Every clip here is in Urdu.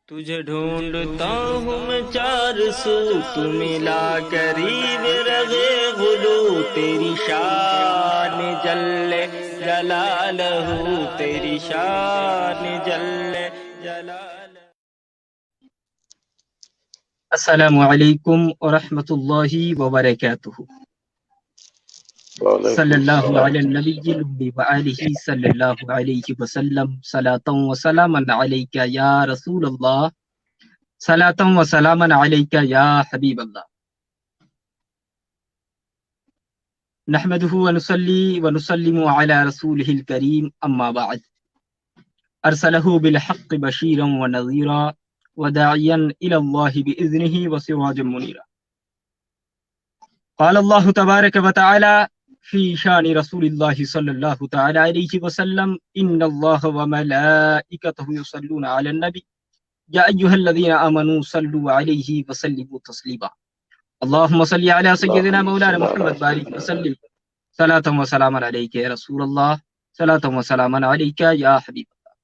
تجھے ڈھونڈتا ہوں میں چار سو، تو ملا قریب رہے غلو، تیری شان جل جلالہ، تیری شان جل جلالہ۔ السلام علیکم ورحمۃ اللہ وبرکاتہ۔ صلی اللہ علی النبی الأمی وآلہ صلی اللہ علیہ وسلم، صلاۃ و سلاما علیک یا رسول اللہ، صلاۃ و سلاما علیک یا حبیب اللہ۔ نحمدہ ونصلی ونسلم علی رسولہ الکریم، اما بعد۔ ارسلہ بالحق بشیرا ونذیرا وداعیا الی اللہ بإذنہ وسراجا منیرا۔ قال اللہ تبارک وتعالی فی شان رسول اللہ صلی اللہ تعالی علیہ وسلم، ان اللہ وملائکتہ یصلون علی النبی یا ایہا الذین آمنوا صلوا علیہ وسلموا تسلیما۔ اللہم صلی علی سیدنا مولانا محمد بارک وسلم، صلاۃ و سلاما علیک یا رسول اللہ، صلاۃ و سلاما علیک یا حبیب اللہ۔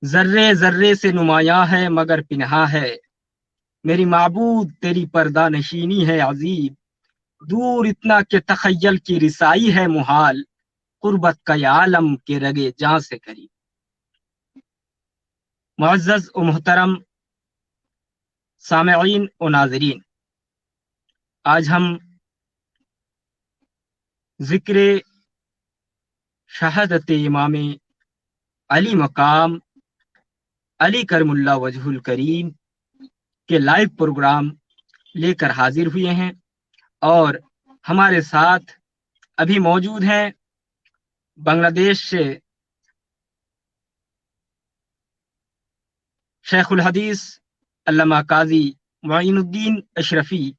ذرے ذرے سے نمایاں ہے مگر پنہاں ہے، میری معبود تیری پردہ نشینی ہے عظیم، دور اتنا کہ تخیل کی رسائی ہے محال، قربت کا یہ عالم کے رگے جاں سے قریب۔ معزز و محترم سامعین و ناظرین، آج ہم ذکر شہادت امام علی مقام علی کرم اللہ وجہ الکریم کے لائیو پروگرام لے کر حاضر ہوئے ہیں، اور ہمارے ساتھ ابھی موجود ہیں بنگلہ دیش سے شیخ الحدیث علامہ قاضی معین الدین اشرفی،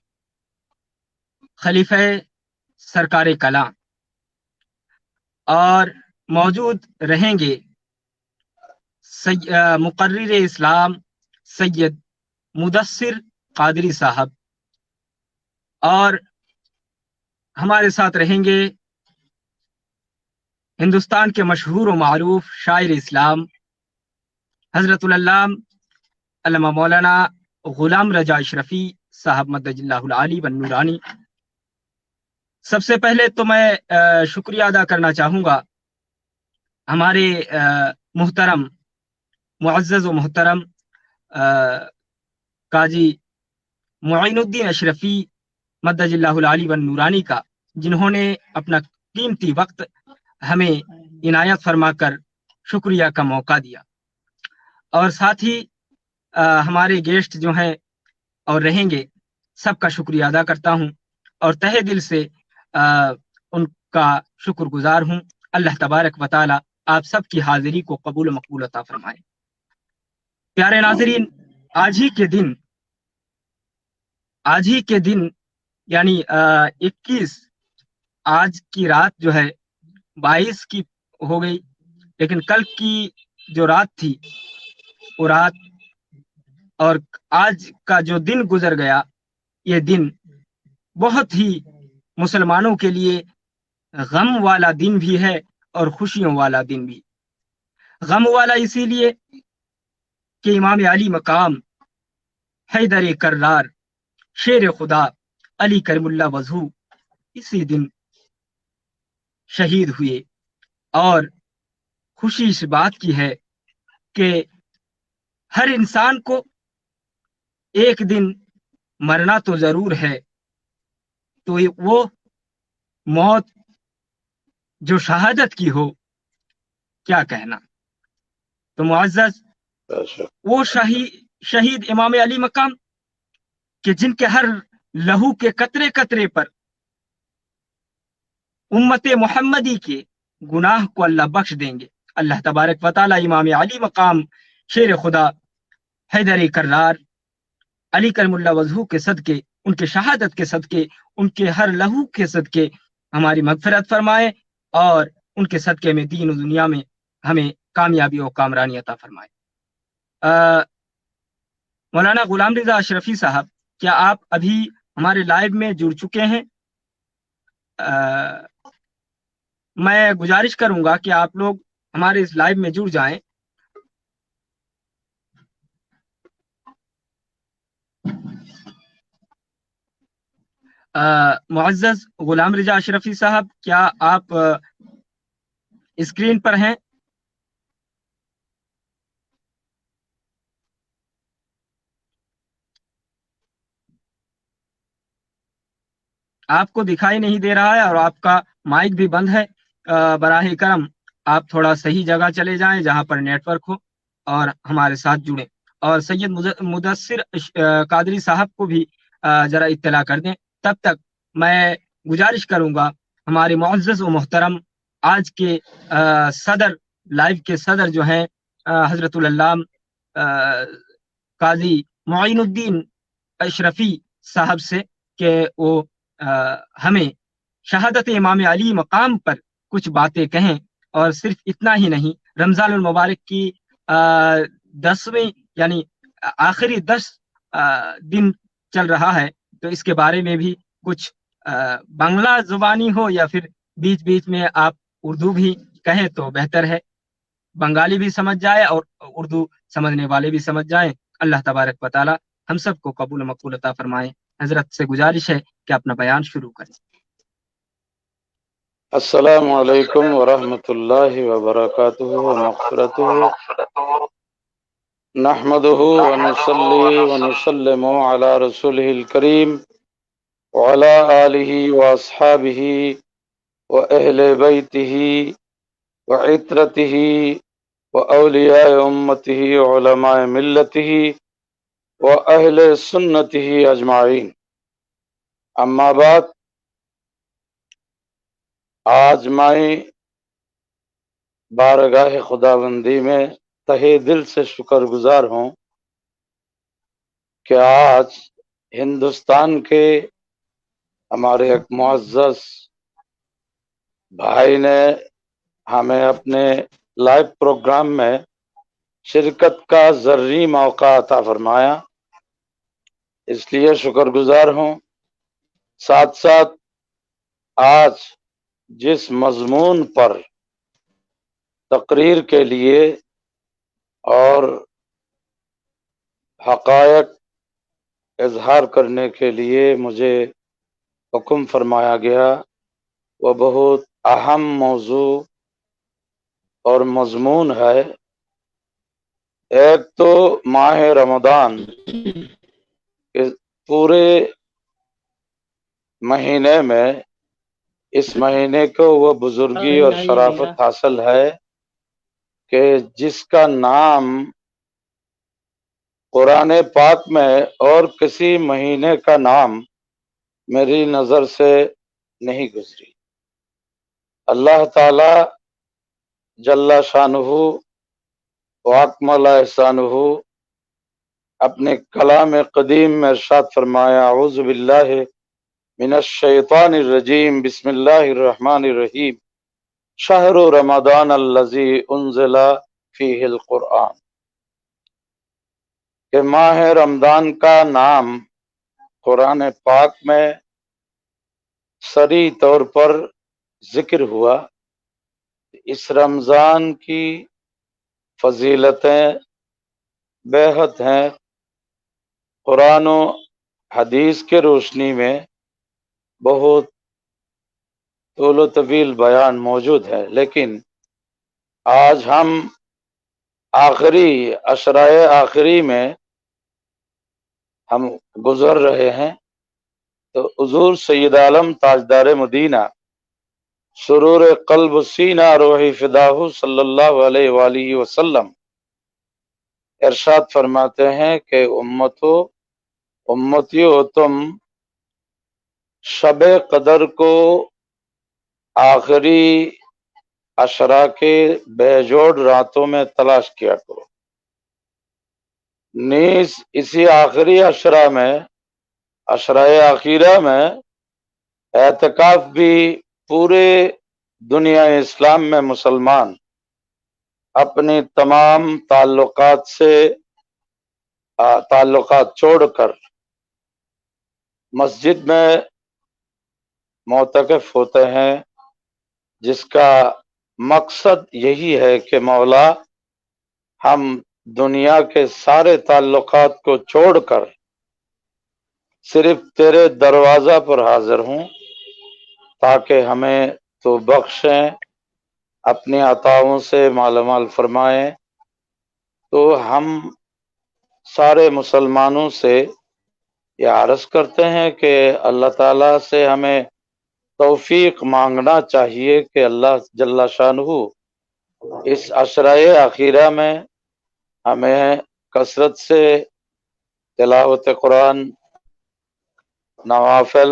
خلیفہ سرکار کلاں، اور موجود رہیں گے مقرر اسلام سید مدثر قادری صاحب، اور ہمارے ساتھ رہیں گے ہندوستان کے مشہور و معروف شاعر اسلام حضرت العلامہ علامہ مولانا غلام رضا اشرفی صاحب مدد اللہ العالی والنورانی۔ سب سے پہلے تو میں شکریہ ادا کرنا چاہوں گا ہمارے محترم معزز و محترم قاضی معین الدین اشرفی مدد اللہ العالی والنورانی کا، جنہوں نے اپنا قیمتی وقت ہمیں عنایت فرما کر شکریہ کا موقع دیا، اور ساتھ ہی ہمارے گیسٹ جو ہیں اور رہیں گے، سب کا شکریہ ادا کرتا ہوں اور تہہ دل سے ان کا شکر گزار ہوں۔ اللہ تبارک و تعالی آپ سب کی حاضری کو قبول و مقبول عطا فرمائے۔ پیارے ناظرین، آج ہی کے دن یعنی 21، آج کی رات جو ہے 22 کی ہو گئی، لیکن کل کی جو رات تھی وہ رات، اور آج کا جو دن گزر گیا، یہ دن بہت ہی مسلمانوں کے لیے غم والا دن بھی ہے اور خوشیوں والا دن بھی۔ غم والا اسی لیے کہ امام علی مقام حیدر کرار شیر خدا علی کرم اللہ وجہ اسی دن شہید ہوئے، اور خوشی اس بات کی ہے کہ ہر انسان کو ایک دن مرنا تو ضرور ہے، تو وہ موت جو شہادت کی ہو، کیا کہنا۔ تو معزز، وہ شہید امام علی مقام کہ جن کے ہر لہو کے قطرے قطرے پر امت محمدی کے گناہ کو اللہ بخش دیں گے۔ اللہ تبارک و تعالی امام علی مقام شیر خدا حیدر کرار علی کرم اللہ وجہ کے صدقے، ان کے شہادت کے صدقے، ان کے ہر لہو کے صدقے ہماری مغفرت فرمائے، اور ان کے صدقے میں دین و دنیا میں ہمیں کامیابی و کامرانی عطا فرمائے۔ مولانا غلام رضا اشرفی صاحب، کیا آپ ابھی ہمارے لائیو میں جڑ چکے ہیں؟ میں گزارش کروں گا کہ آپ لوگ ہمارے اس لائیو میں جڑ جائیں۔ معزز غلام رضا اشرفی صاحب، کیا آپ اسکرین پر ہیں؟ آپ کو دکھائی نہیں دے رہا ہے اور آپ کا مائک بھی بند ہے۔ براہ کرم آپ تھوڑا صحیح جگہ چلے جائیں جہاں پر نیٹ ورک ہو اور ہمارے ساتھ جڑیں، اور سید مدثر قادری صاحب کو بھی ذرا اطلاع کر دیں۔ تب تک میں گزارش کروں گا ہمارے معزز و محترم آج کے صدر، لائیو کے صدر جو ہیں حضرت العلام قاضی معین الدین اشرفی صاحب سے کہ وہ ہمیں شہادت امام علی مقام پر کچھ باتیں کہیں، اور صرف اتنا ہی نہیں، رمضان المبارک کی 10ویں یعنی آخری 10 دن چل رہا ہے، تو اس کے بارے میں بھی کچھ بنگلہ زبانی ہو یا پھر بیچ بیچ میں آپ اردو بھی کہیں تو بہتر ہے، بنگالی بھی سمجھ جائے اور اردو سمجھنے والے بھی سمجھ جائیں۔ اللہ تبارک و تعالی ہم سب کو قبول و مقبول عطا فرمائے۔ حضرت سے گزارش ہے کہ اپنا بیان شروع کریں۔ السلام علیکم ورحمۃ اللہ وبرکاتہ ومغفرتہ، نحمده ونصلي ونسلم على رسوله الكريم وعلى آله وأصحابه وأهل بيته وعترته وأولياء أمته وعلماء ملته وأهل سنته أجمعين، أما بعد، آج میں بارگاہ خداوندی میں تہہ دل سے شکر گزار ہوں کہ آج ہندوستان کے ہمارے ایک معزز بھائی نے ہمیں اپنے لائیو پروگرام میں شرکت کا ضروری موقع عطا فرمایا، اس لیے شکر گزار ہوں۔ ساتھ ساتھ آج جس مضمون پر تقریر کے لیے اور حقائق اظہار کرنے کے لیے مجھے حکم فرمایا گیا، وہ بہت اہم موضوع اور مضمون ہے۔ ایک تو ماہ رمضان کے پورے مہینے میں اس مہینے کو وہ بزرگی اور شرافت حاصل ہے کہ جس کا نام قرآن پاک میں اور کسی مہینے کا نام میری نظر سے نہیں گزری۔ اللہ تعالی جل شانہ واکمل احسانہ اپنے کلام قدیم میں ارشاد فرمایا، اعوذ باللہ من الشیطان الرجیم، بسم اللہ الرحمن الرحیم، شہر رمضان الذی انزل فیہ القرآن، کہ ماہ رمضان کا نام قرآن پاک میں صریح طور پر ذکر ہوا۔ اس رمضان کی فضیلتیں بے حد ہیں، قرآن و حدیث کے روشنی میں بہت طول و طویل بیان موجود ہے، لیکن آج ہم آخری عشرۂ آخری میں ہم گزر رہے ہیں، تو حضور سید عالم تاجدار مدینہ سرور قلب سینہ روحی فداہ صلی اللہ علیہ وآلہ وسلم ارشاد فرماتے ہیں کہ امتیو تم شب قدر کو آخری عشرہ کے بیجوڑ راتوں میں تلاش کیا کرو، نیز اسی آخری عشرہ میں، عشرہ آخرہ میں اعتکاف بھی پورے دنیا اسلام میں مسلمان اپنی تمام تعلقات چھوڑ کر مسجد میں معتکف ہوتے ہیں، جس کا مقصد یہی ہے کہ مولا ہم دنیا کے سارے تعلقات کو چھوڑ کر صرف تیرے دروازہ پر حاضر ہوں، تاکہ ہمیں تو بخشیں، اپنی عطاؤں سے مالا مال فرمائیں۔ تو ہم سارے مسلمانوں سے یہ عرض کرتے ہیں کہ اللہ تعالیٰ سے ہمیں توفیق مانگنا چاہیے کہ اللہ جل شانہ اس عشرہ اخیرہ میں ہمیں کثرت سے تلاوت قرآن، نوافل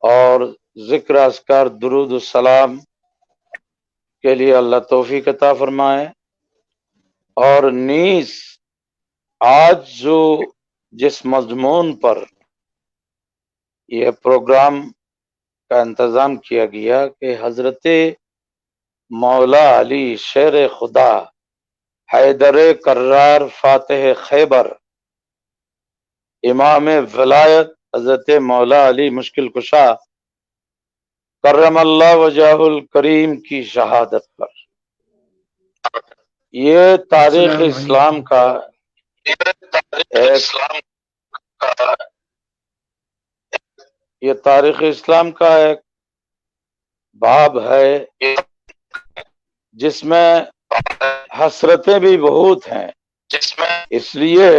اور ذکر اذکار، درود السلام کے لیے اللہ توفیق عطا فرمائے۔ اور نیز آج جس مضمون پر یہ پروگرام کا انتظام کیا گیا کہ حضرت مولا علی شیر خدا حیدر کرار فاتح خیبر امام ولایت حضرت مولا علی مشکل کشا کرم اللہ وجہ الکریم کی شہادت پر، یہ تاریخ السلام اسلام علیکم۔ کا یہ تاریخ اسلام کا ایک باب ہے جس میں حسرتیں بھی بہت ہیں، اس لیے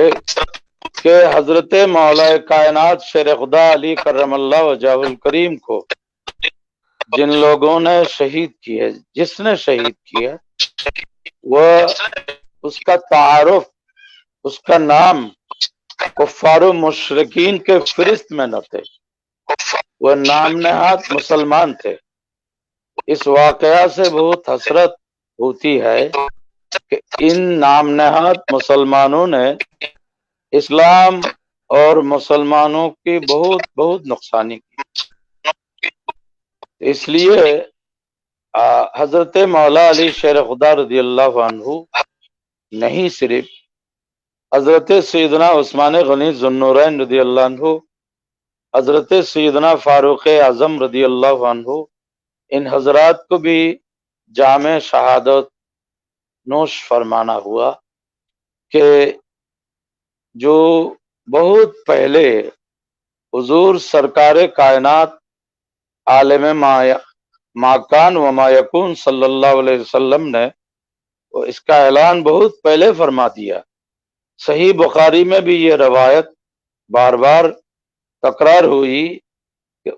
کہ حضرت مولا کائنات شیر خدا علی کرم اللہ وجہ الکریم کو جن لوگوں نے شہید کیا، جس نے شہید کیا، وہ اس کا تعارف، اس کا نام کفار و مشرکین کے فہرست میں نہ تھے، وہ نام نہاد مسلمان تھے۔ اس واقعہ سے بہت حسرت ہوتی ہے کہ ان نام نہاد مسلمانوں نے اسلام اور مسلمانوں کی بہت بہت نقصانی کی۔ اس لیے حضرت مولا علی شیر خدا رضی اللہ عنہ نہیں صرف حضرت سیدنا عثمان غنی ذو النورین رضی اللہ عنہ، حضرت سیدنا فاروق اعظم رضی اللہ عنہ، ان حضرات کو بھی جام شہادت نوش فرمانا ہوا کہ جو بہت پہلے حضور سرکار کائنات عالم ما کان و ما یکون صلی اللہ علیہ وسلم نے اس کا اعلان بہت پہلے فرما دیا۔ صحیح بخاری میں بھی یہ روایت بار بار تکرار ہوئی کہ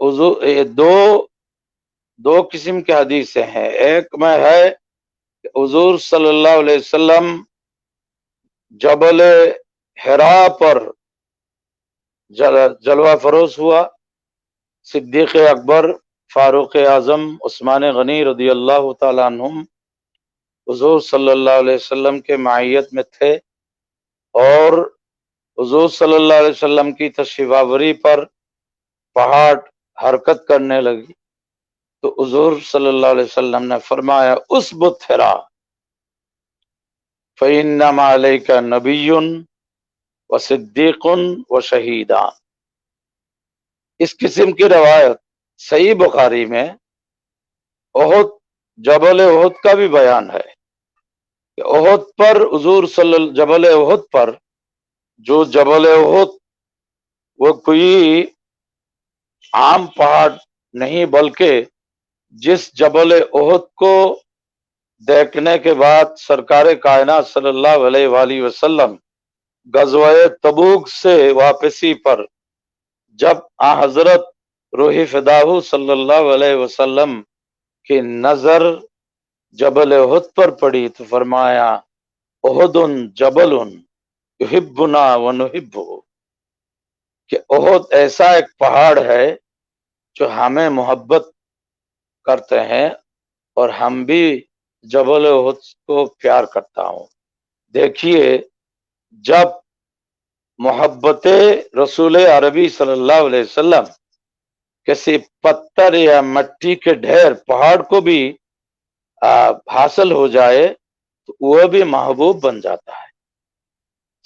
دو قسم کے حدیثیں ہیں۔ ایک میں ہے کہ حضور صلی اللہ علیہ وسلم جبل حرا پر جلوہ فروز ہوا، صدیق اکبر، فاروق اعظم، عثمان غنی رضی اللہ تعالیٰ عنہم حضور صلی اللہ علیہ وسلم کے معیت میں تھے، اور حضور صلی اللہ علیہ وسلم کی تشریف آوری پر پہاڑ حرکت کرنے لگی تو حضور صلی اللہ علیہ وسلم نے فرمایا اثبت حرا فإنما علیک نبی و صدیق و شہیدان۔ اس قسم کی روایت صحیح بخاری میں احد، جبل احد کا بھی بیان ہے کہ احد پر حضور جبل احد پر، جو جبل احد وہ کوئی عام پہاڑ نہیں بلکہ جس جبل احد کو دیکھنے کے بعد سرکار کائنات صلی اللہ علیہ وآلہ وسلم غزوہ تبوک سے واپسی پر جب حضرت روح فداہ صلی اللہ علیہ وسلم کی نظر جبل احد پر پڑی تو فرمایا احد جبل یحبنا ونحبہ، کہ احد ایسا ایک پہاڑ ہے جو ہمیں محبت کرتے ہیں اور ہم بھی جبل احد کو پیار کرتا ہوں۔ دیکھیے، جب محبت رسول عربی صلی اللہ علیہ وسلم کسی پتھر یا مٹی کے ڈھیر پہاڑ کو بھی حاصل ہو جائے تو وہ بھی محبوب بن جاتا ہے۔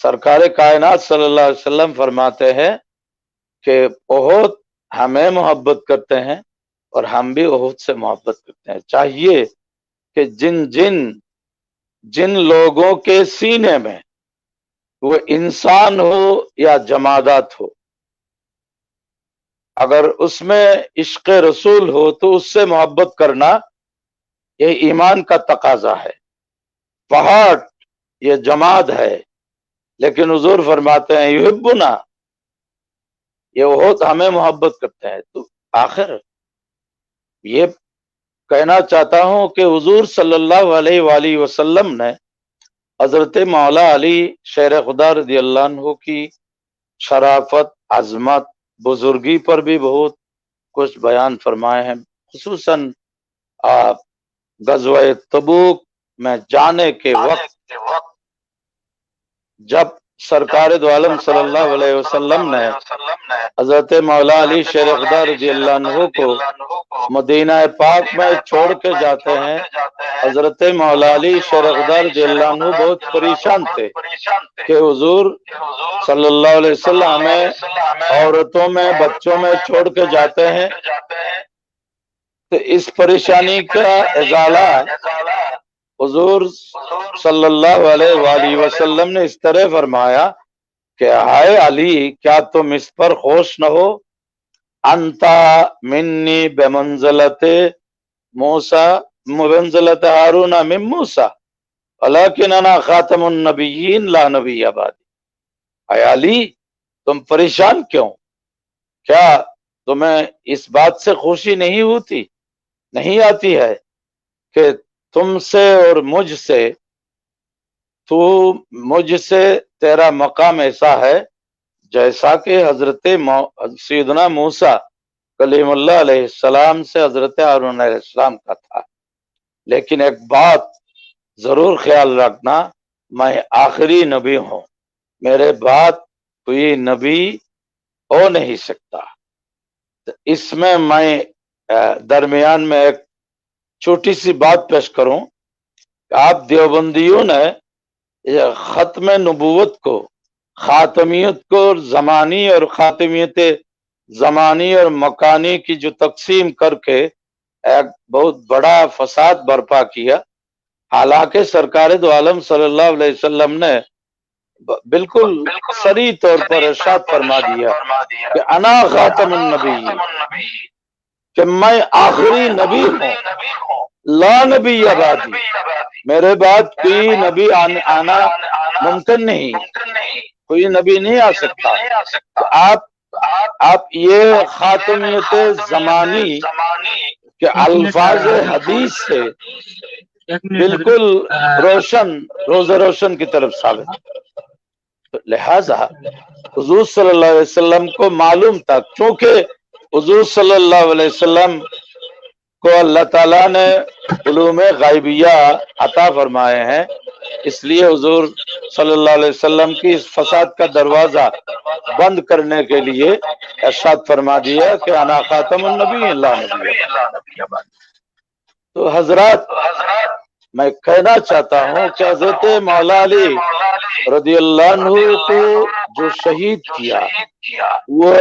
سرکار کائنات صلی اللہ علیہ وسلم فرماتے ہیں کہ احد ہمیں محبت کرتے ہیں اور ہم بھی احد سے محبت کرتے ہیں۔ چاہیے کہ جن لوگوں کے سینے میں وہ انسان ہو یا جمادات ہو، اگر اس میں عشق رسول ہو تو اس سے محبت کرنا یہ ایمان کا تقاضا ہے۔ پہاڑ یہ جماد ہے، لیکن حضور فرماتے ہیں یحبنا، یہ وہ ہمیں محبت کرتے ہیں۔ تو آخر یہ کہنا چاہتا ہوں کہ حضور صلی اللہ علیہ وآلہ وسلم نے حضرت مولا علی شیر خدا رضی اللہ عنہ کی شرافت، عظمت، بزرگی پر بھی بہت کچھ بیان فرمائے ہیں، خصوصاً غزوہ تبوک میں جانے کے وقت جب سرکار دو عالم صلی اللہ علیہ وسلم نے حضرت مولا علی شیر خدا رضی اللہ عنہ کو مدینہ پاک میں چھوڑ کے جاتے ہیں، حضرت مولا علی شیر خدا رضی اللہ عنہ بہت پریشان تھے کہ حضور صلی اللہ علیہ وسلم ہمیں عورتوں میں، بچوں میں چھوڑ کے جاتے ہیں۔ تو اس پریشانی کا ازالہ حضور صلی اللہ علیہ وآلہ وسلم نے اس طرح فرمایا کہ ہائے علی، کیا تم اس پر خوش نہ ہو؟ انتا منی بمنزلت موسیٰ، بمنزلت ہارون من موسیٰ ولیکن انا خاتم النبیین لا نبی بعدی۔ اے علی، تم پریشان کیوں؟ کیا تمہیں اس بات سے خوشی نہیں آتی ہے کہ تم سے اور مجھ سے تیرا مقام ایسا ہے جیسا کہ حضرت سیدنا موسیٰ کلیم اللہ علیہ السلام سے حضرت ہارون علیہ السلام کا تھا۔ لیکن ایک بات ضرور خیال رکھنا، میں آخری نبی ہوں، میرے بعد کوئی نبی ہو نہیں سکتا۔ اس میں درمیان میں ایک چھوٹی سی بات پیش کروں کہ آپ دیوبندیوں نے ختم نبوت کو، خاتمیت کو، زمانی اور خاتمیت زمانی اور مکانی کی جو تقسیم کر کے ایک بہت بڑا فساد برپا کیا، حالانکہ سرکار دو عالم صلی اللہ علیہ وسلم نے بالکل صریح طور پر ارشاد فرما دیا کہ انا خاتم النبی، کہ میں آخری نبی ہوں، لا نبی بعدی، میرے بعد کوئی نبی آنا ممکن نہیں، کوئی نبی نہیں آ سکتا۔ تو آپ یہ خاتمیت زمانی کے الفاظ حدیث سے بالکل روشن کی طرف ثابت۔ لہذا حضور صلی اللہ علیہ وسلم کو معلوم تھا، چونکہ حضور صلی اللہ علیہ وسلم کو اللہ تعالیٰ نے علوم غیبیہ عطا فرمائے ہیں، اس لیے حضور صلی اللہ علیہ وسلم کی اس فساد کا دروازہ بند کرنے کے لیے ارشاد فرما دیا کہ انا خاتم النبی لا نبی۔ تو حضرات، میں کہنا چاہتا ہوں کہ حضرت مولا علی رضی اللہ عنہ کو جو شہید کیا وہ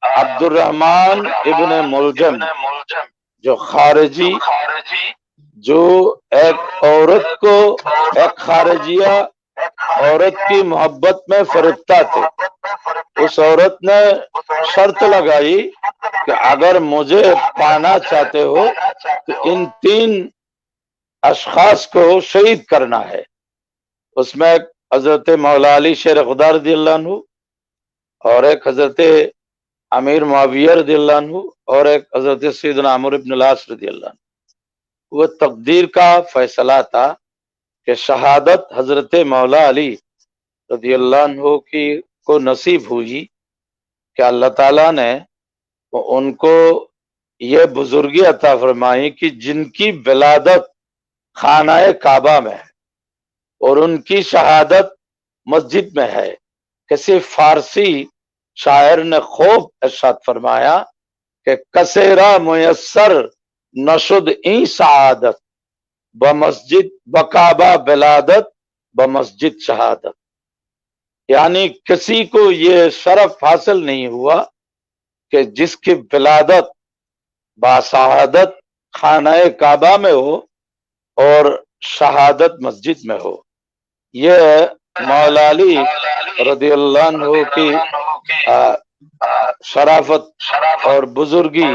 عبد الرحمن ابن ملجم، جو خارجی، جو ایک عورت کو، ایک خارجیہ عورت کی محبت میں فریفتہ تھے۔ اس عورت نے شرط لگائی کہ اگر مجھے پانا چاہتے ہو تو ان 3 اشخاص کو شہید کرنا ہے۔ اس میں ایک حضرت مولا علی شیر خدا رضی اللہ عنہ، اور ایک حضرت امیر معاویہ رضی اللہ عنہ، اور ایک حضرت سیدنا عمرو بن العاص رضی اللہ عنہ۔ وہ تقدیر کا فیصلہ تھا کہ شہادت حضرت مولا علی رضی اللہ عنہ کو نصیب ہوئی کہ اللہ تعالیٰ نے ان کو یہ بزرگی عطا فرمائی کہ جن کی ولادت خانہ کعبہ میں ہے اور ان کی شہادت مسجد میں ہے۔ کسی فارسی شاعر نے خوب ارشاد فرمایا کہ کسیرا میسر نشد این سعادت، بمسجد بکعبہ ولادت بمسجد شہادت، یعنی کسی کو یہ شرف حاصل نہیں ہوا کہ جس کی ولادت باسعادت خانہ کعبہ میں ہو اور شہادت مسجد میں ہو۔ یہ مولا علی رضی اللہ عنہ کی شرافت اور بزرگی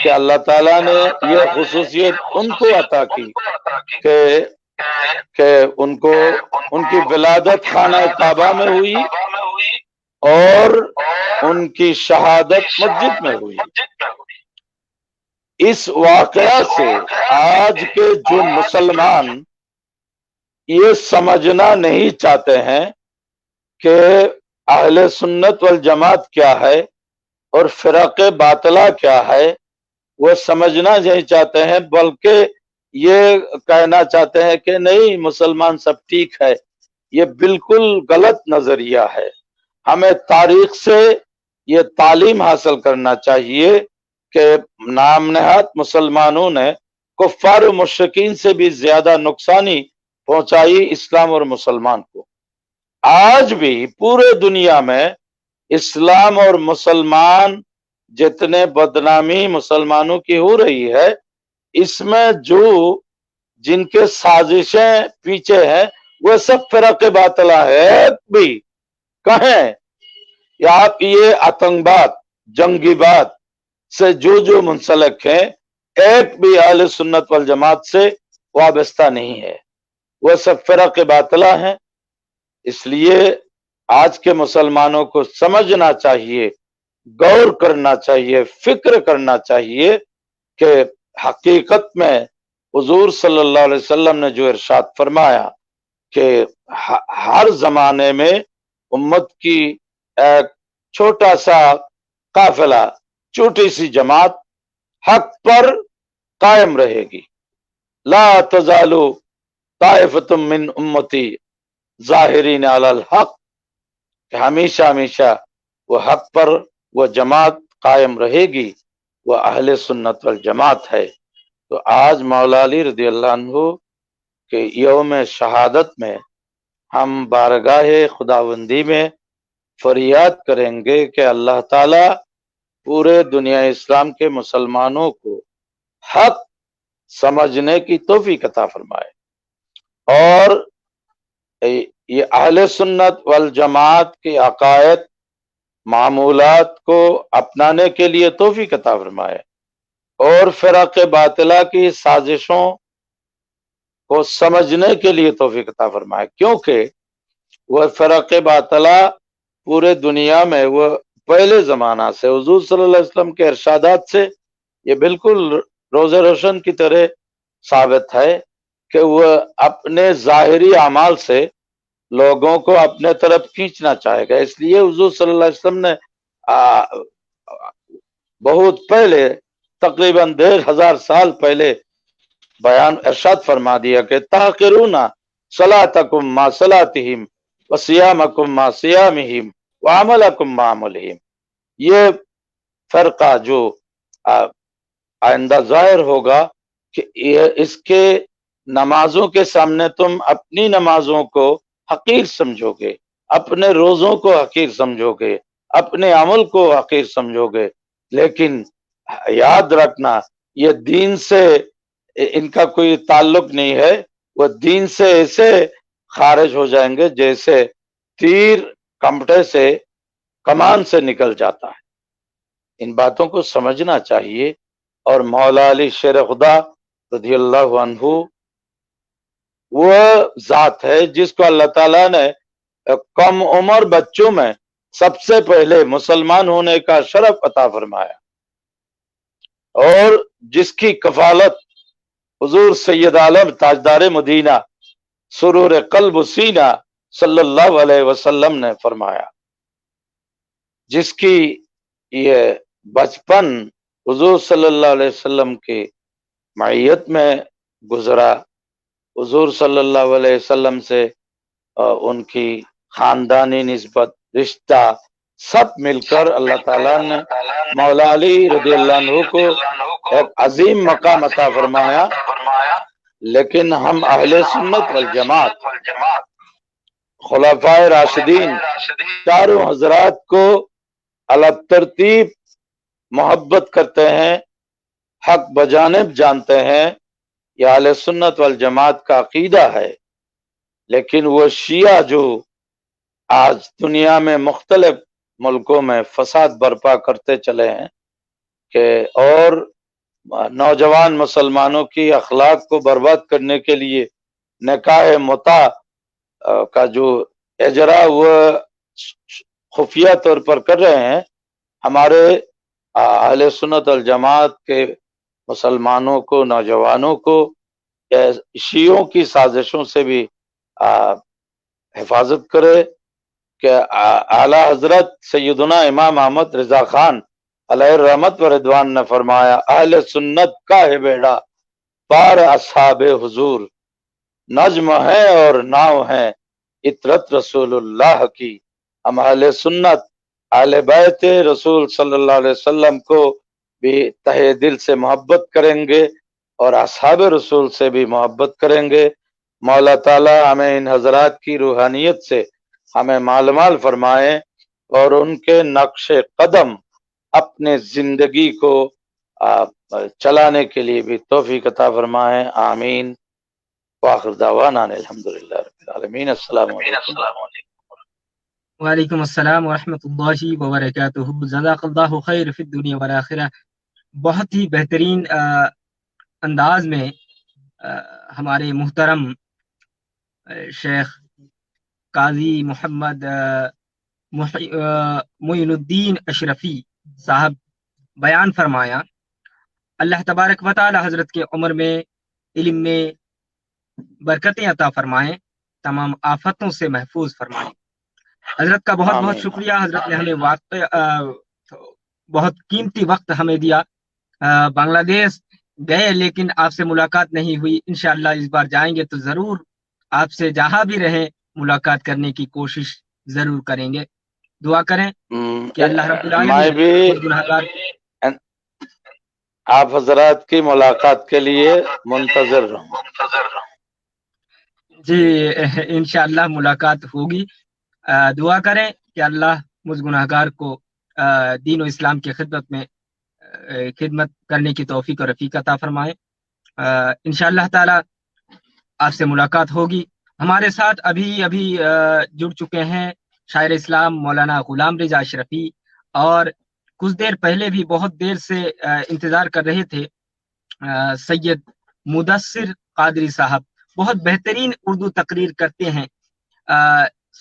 کہ اللہ تعالیٰ نے یہ خصوصیت ان کو عطا کی کہ ان کی ولادت خانہ کعبہ میں ہوئی اور ان کی شہادت مسجد میں ہوئی۔ اس واقعہ سے آج کے جو مسلمان یہ سمجھنا نہیں چاہتے ہیں کہ اہل سنت والجماعت کیا ہے اور فرق باطلہ کیا ہے، وہ سمجھنا نہیں چاہتے ہیں، بلکہ یہ کہنا چاہتے ہیں کہ نہیں مسلمان سب ٹھیک ہے۔ یہ بالکل غلط نظریہ ہے۔ ہمیں تاریخ سے یہ تعلیم حاصل کرنا چاہیے کہ نام نہاد مسلمانوں نے کفار و مشرکین سے بھی زیادہ نقصانی پہنچائی اسلام اور مسلمان کو۔ آج بھی پورے دنیا میں اسلام اور مسلمان جتنے بدنامی مسلمانوں کی ہو رہی ہے، اس میں جن کے سازشیں پیچھے ہیں وہ سب فرق باطلہ ہے۔ ایک بھی کہیں یا آپ یہ آتنکواد جنگی بات سے جو منسلک ہیں، ایک بھی اہل سنت والجماعت سے وابستہ نہیں ہے، وہ سب فرق باطلہ ہیں۔ اس لیے آج کے مسلمانوں کو سمجھنا چاہیے، غور کرنا چاہیے، فکر کرنا چاہیے کہ حقیقت میں حضور صلی اللہ علیہ وسلم نے جو ارشاد فرمایا کہ ہر زمانے میں امت کی ایک چھوٹا سا قافلہ، چھوٹی سی جماعت حق پر قائم رہے گی۔ لا تزال طائفۃ من امتی ظاہرین علی الحق، کہ ہمیشہ ہمیشہ وہ حق پر وہ جماعت قائم رہے گی، وہ اہل سنت والجماعت ہے۔ تو آج مولا علی رضی اللہ عنہ کے یوم شہادت میں ہم بارگاہ خداوندی میں فریاد کریں گے کہ اللہ تعالی پورے دنیا اسلام کے مسلمانوں کو حق سمجھنے کی توفیق عطا فرمائے، اور یہ اہل سنت والجماعت کے عقائد معمولات کو اپنانے کے لیے توفیق عطا فرمائے، اور فرق باطلہ کی سازشوں کو سمجھنے کے لیے توفیق عطا فرمائے، کیونکہ وہ فرق باطلہ پورے دنیا میں وہ پہلے زمانہ سے حضور صلی اللہ علیہ وسلم کے ارشادات سے یہ بالکل روز روشن کی طرح ثابت ہے کہ وہ اپنے ظاہری اعمال سے لوگوں کو اپنے طرف کھینچنا چاہے گا۔ اس لیے حضور صلی اللہ علیہ وسلم نے بہت پہلے تقریباً 1500 سال پہلے بیان ارشاد فرما دیا کہ تحقرون صلاتکم ما صلاتہم وصیامکم ما صیامہم وعملکم ما عملہم۔ یہ فرقہ جو آئندہ ظاہر ہوگا کہ اس کے نمازوں کے سامنے تم اپنی نمازوں کو حقیر سمجھو گے، اپنے روزوں کو حقیر سمجھو گے، اپنے عمل کو حقیر سمجھو گے، لیکن یاد رکھنا یہ دین سے ان کا کوئی تعلق نہیں ہے، وہ دین سے ایسے خارج ہو جائیں گے جیسے تیر کمٹے سے کمان سے نکل جاتا ہے۔ ان باتوں کو سمجھنا چاہیے، اور مولا علی شیر خدا رضی اللہ عنہ وہ ذات ہے جس کو اللہ تعالیٰ نے کم عمر بچوں میں سب سے پہلے مسلمان ہونے کا شرف عطا فرمایا، اور جس کی کفالت حضور سید عالم تاجدار مدینہ سرور قلب و سینہ صلی اللہ علیہ وسلم نے فرمایا، جس کی یہ بچپن حضور صلی اللہ علیہ وسلم کی معیت میں گزرا، حضور صلی اللہ علیہ وسلم سے ان کی خاندانی نسبت، رشتہ سب مل کر اللہ تعالیٰ نے مولا علی رضی اللہ عنہ کو ایک عظیم مقام عطا فرمایا۔ لیکن ہم اہل سنت والجماعت خلفائے راشدین چاروں حضرات کو علی ترتیب محبت کرتے ہیں، حق بجانب جانتے ہیں، یہ اہل سنت والجماعت کا عقیدہ ہے، لیکن وہ شیعہ جو آج دنیا میں مختلف ملکوں میں فساد برپا کرتے چلے ہیں کہ اور نوجوان مسلمانوں کی اخلاق کو برباد کرنے کے لیے نکاح متع کا جو اجرا وہ خفیہ طور پر کر رہے ہیں، ہمارے اہل سنت والجماعت کے مسلمانوں کو، نوجوانوں کو شیعوں کی سازشوں سے بھی حفاظت کرے کہ اعلی حضرت سیدنا امام احمد رضا خان علیہ الرحمت و رضوان نے فرمایا، اہل سنت کا ہے بیڑا پار اصحاب حضور، نجم ہے اور ناؤ ہے اطرت رسول اللہ کی۔ ہم اہل سنت اہل بیت رسول صلی اللہ علیہ وسلم کو بھی تہہ دل سے محبت کریں گے اور اصحاب رسول سے بھی محبت کریں گے۔ مولا تعالی ہمیں ان حضرات کی روحانیت سے ہمیں مال فرمائے اور ان کے نقش قدم اپنے زندگی کو چلانے کے لیے بھی توفیق عطا فرمائے، آمین۔ وآخر دعوانا الحمدللہ رب العالمین۔ السلام علیکم۔ وعلیکم السلام ورحمۃ اللہ وبرکاتہ۔ جزاک اللہ خیر فی الدنیا والآخرہ۔ بہت ہی بہترین انداز میں ہمارے محترم شیخ قاضی محمد معین الدین اشرفی صاحب بیان فرمایا۔ اللہ تبارک و تعالی حضرت کے عمر میں، علم میں برکتیں عطا فرمائیں، تمام آفتوں سے محفوظ فرمائیں۔ حضرت کا بہت بہت شکریہ، حضرت نے ہمیں بہت قیمتی وقت ہمیں دیا۔ بنگلہ دیش گئے لیکن آپ سے ملاقات نہیں ہوئی، انشاءاللہ اس بار جائیں گے تو ضرور آپ سے جہاں بھی رہیں ملاقات کرنے کی کوشش ضرور کریں گے۔ دعا کریں کہ اللہ رب میں العالمین بھی گنہگار آپ حضرات کی ملاقات کے لیے منتظر رہوں۔ جی انشاءاللہ ملاقات ہوگی۔ دعا کریں کہ اللہ مجھ گناہگار کو دین و اسلام کی خدمت میں خدمت کرنے کی توفیق اور رفیق عطا فرمائے۔ انشاءاللہ تعالی آپ سے ملاقات ہوگی۔ ہمارے ساتھ ابھی جڑ چکے ہیں شاعر اسلام مولانا غلام رضا اشرفی، اور کچھ دیر پہلے بھی بہت دیر سے انتظار کر رہے تھے سید مدثر قادری صاحب، بہت بہترین اردو تقریر کرتے ہیں،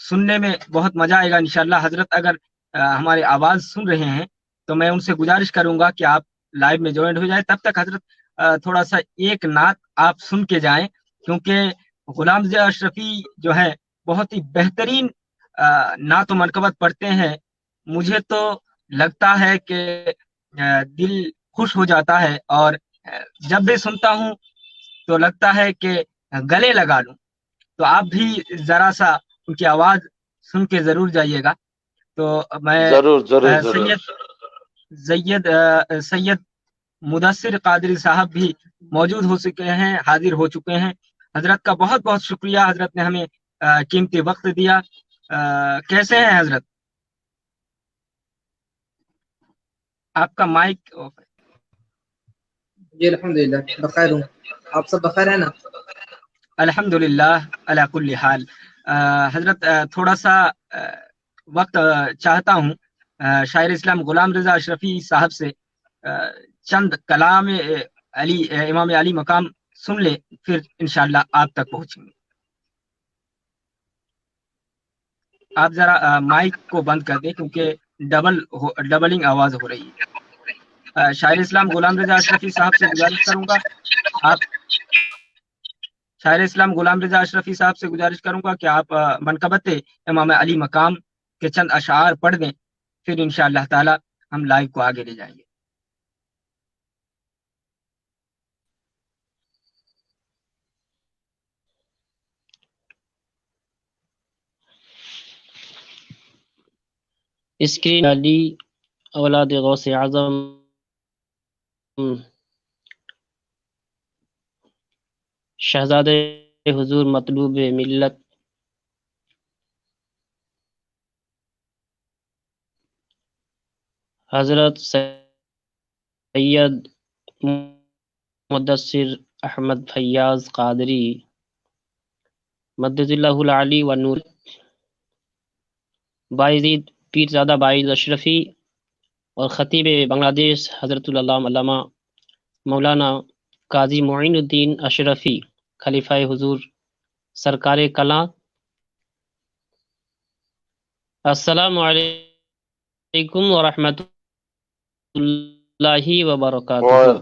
سننے میں بہت مزہ آئے گا انشاءاللہ۔ حضرت اگر ہماری آواز سن رہے ہیں تو میں ان سے گزارش کروں گا کہ آپ لائیو میں جوائنٹ ہو جائیں۔ تب تک حضرت تھوڑا سا ایک نعت آپ سن کے جائیں، کیونکہ غلام رضا اشرفی جو ہے بہت ہی بہترین نعت و منقبت پڑھتے ہیں۔ مجھے تو لگتا ہے کہ دل خوش ہو جاتا ہے، اور جب بھی سنتا ہوں تو لگتا ہے کہ گلے لگا لوں۔ تو آپ بھی ذرا سا ان کی آواز سن کے ضرور جائیے گا۔ تو میں ضرور ضرور سید مدثر قادری صاحب بھی موجود ہو چکے ہیں، حاضر ہو چکے ہیں۔ حضرت کا بہت بہت شکریہ، حضرت نے ہمیں قیمتی وقت دیا۔ کیسے ہیں حضرت؟ آپ کا مائک آف ہے۔ جی الحمدللہ بخیر ہوں، آپ سب بخیر ہیں نا؟ الحمدللہ علی کل حال۔ حضرت تھوڑا سا وقت چاہتا ہوں شاعر اسلام غلام رضا اشرفی صاحب سے چند کلام علی امام علی مقام سن لے، پھر انشاءاللہ آپ تک پہنچیں گے۔ آپ ذرا مائک کو بند کر دیں کیونکہ ڈبلنگ آواز ہو رہی ہے۔ شاعر اسلام غلام رضا اشرفی صاحب سے گزارش کروں گا، آپ شاعر اسلام غلام رضا اشرفی صاحب سے گزارش کروں گا کہ آپ منقبت امام علی مقام کے چند اشعار پڑھ دیں، پھر انشاءاللہ تعالی ہم لائیو کو آگے لے جائیں گے۔ اسکرین علی اولاد غوث اعظم شہزادہ حضور مطلوب ملت حضرت سید مدثر احمد فیاض قادری مدد اللہ العلی و نور، باعزید پیرزادہ باعث اشرفی اور خطیب بنگلہ دیش حضرت علامہ مولانا قاضی معین الدین اشرفی خلیفہ حضور سرکار کلاں، السلام علیکم ورحمۃ اللہ وبرکاتہ۔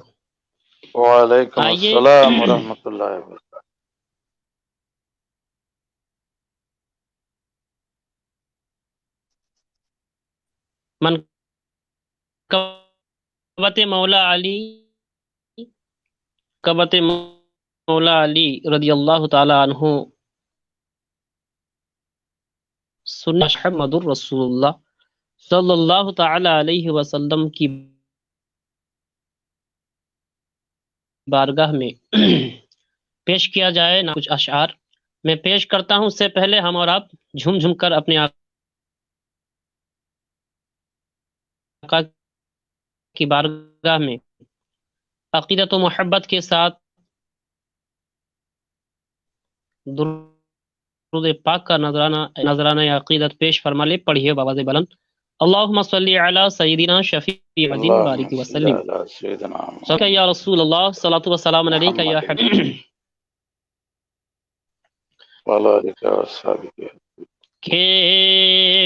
وعلیکم آئیے السلام ورحمۃ اللہ وبرکاتہ۔ منقبت مولا علی، قبت مولا علی رضی اللہ تعالی عنہ سنت محمد الرسول اللہ صلی اللہ تعالی علیہ وسلم کی بارگاہ میں پیش کیا جائے نہ کچھ اشعار میں پیش کرتا ہوں۔ اس سے پہلے ہم اور آپ جھوم جھوم کر اپنے آقا کی بارگاہ میں عقیدت و محبت کے ساتھ درود پاک کا نذرانہ عقیدت پیش فرما لے۔ پڑھیے بآواز بلند، اللہم صلی علی سیدنا شفیع دین بارک اللہم صلی وسلم، علی سیدنا صلی محمد یا رسول اللہ، صلاۃ و سلام علیک یا محمد حبیب وعلی آلہ وصحبہ۔ کہ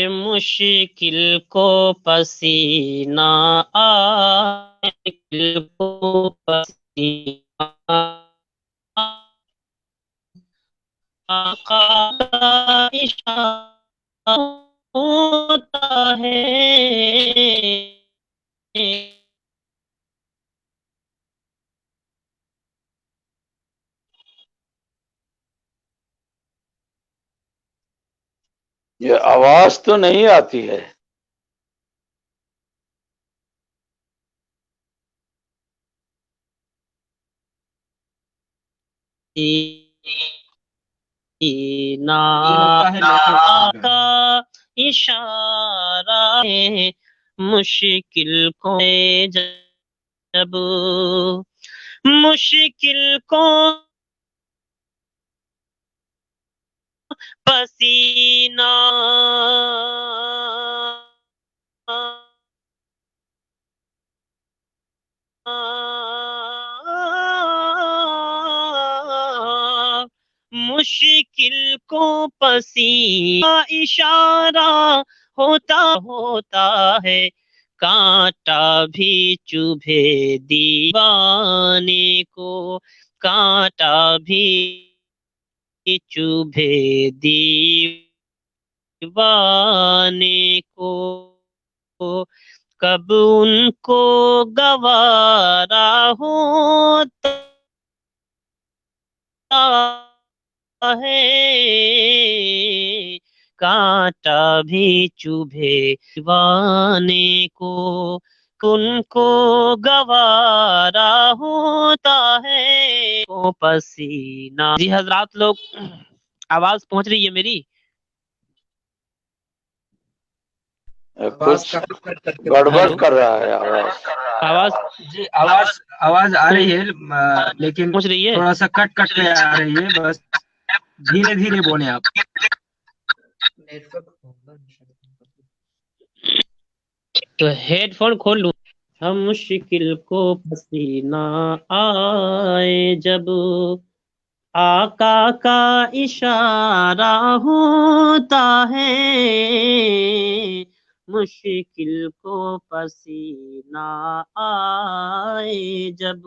مشکل کو پسینہ آئے، مشکل کو پسینہ آقا کا اشارہ ہوتا ہے، یہ آواز تو نہیں آتی ہے؟ سینہ لگتا ہے نیٹ ورک آقا اشارہ ہے، مشکل کو جب مشکل کو پسینہ مشکل کو پسینہ اشارہ ہوتا ہے، کانٹا بھی چبھے دیوانے کو، کانٹا بھی چبھے دیوانے کو، کب ان کو گوارا ہوتا ہے، کانٹا بھی چبھے دیوانے کو، ان کو گوارا ہوتا ہے وہ پسینہ۔ جی حضرات لوگ، آواز پہنچ رہی ہے میری؟ کچھ گڑبڑ کر رہا ہے آواز۔ جی آواز آ رہی ہے، لیکن پہنچ رہی ہے؟ تھوڑا سا کٹ کٹ کے آ رہی ہے، بس دھیرے دھیرے بولیں آپ۔ تو ہیڈ فون کھول لوں۔ ہم مشکل کو پسینہ آئے جب، آقا کا اشارہ ہوتا ہے، مشکل کو پسینہ آئے جب۔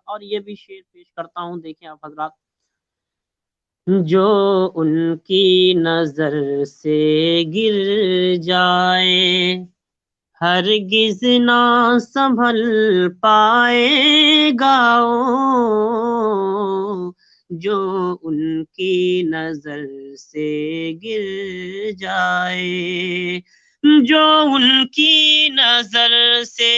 اور یہ بھی شعر پیش کرتا ہوں، دیکھیں آپ حضرات، جو ان کی نظر سے گر جائے ہرگز نہ سنبھل پائے گا، جو ان کی نظر سے گر جائے، جو ان کی نظر سے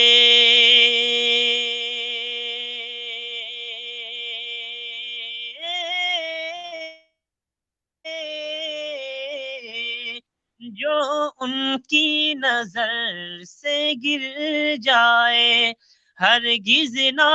جو ان کی نظر سے گر جائے، ہرگز نہ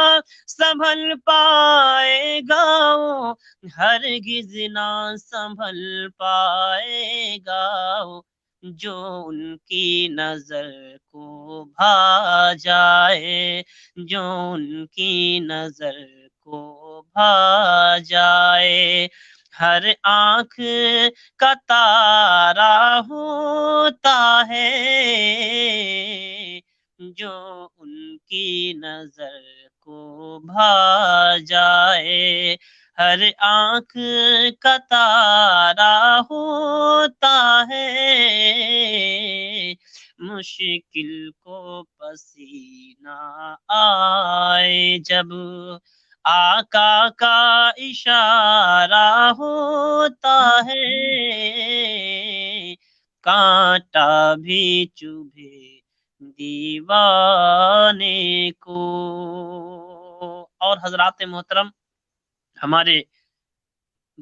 سنبھل پائے گا وہ، ہرگز نہ سنبھل پائے گا وہ، جو ان کی نظر کو بھا جائے، جو ان کی نظر کو بھا جائے۔ ہر آنکھ کا تارا ہوتا ہے جو ان کی نظر کو بھا جائے، ہر آنکھ کا تارا ہوتا ہے، مشکل کو پسینہ آئے جب آقا کا اشارہ ہوتا ہے، کانٹا بھی چبھے دیوانے کو۔ اور حضرات محترم، ہمارے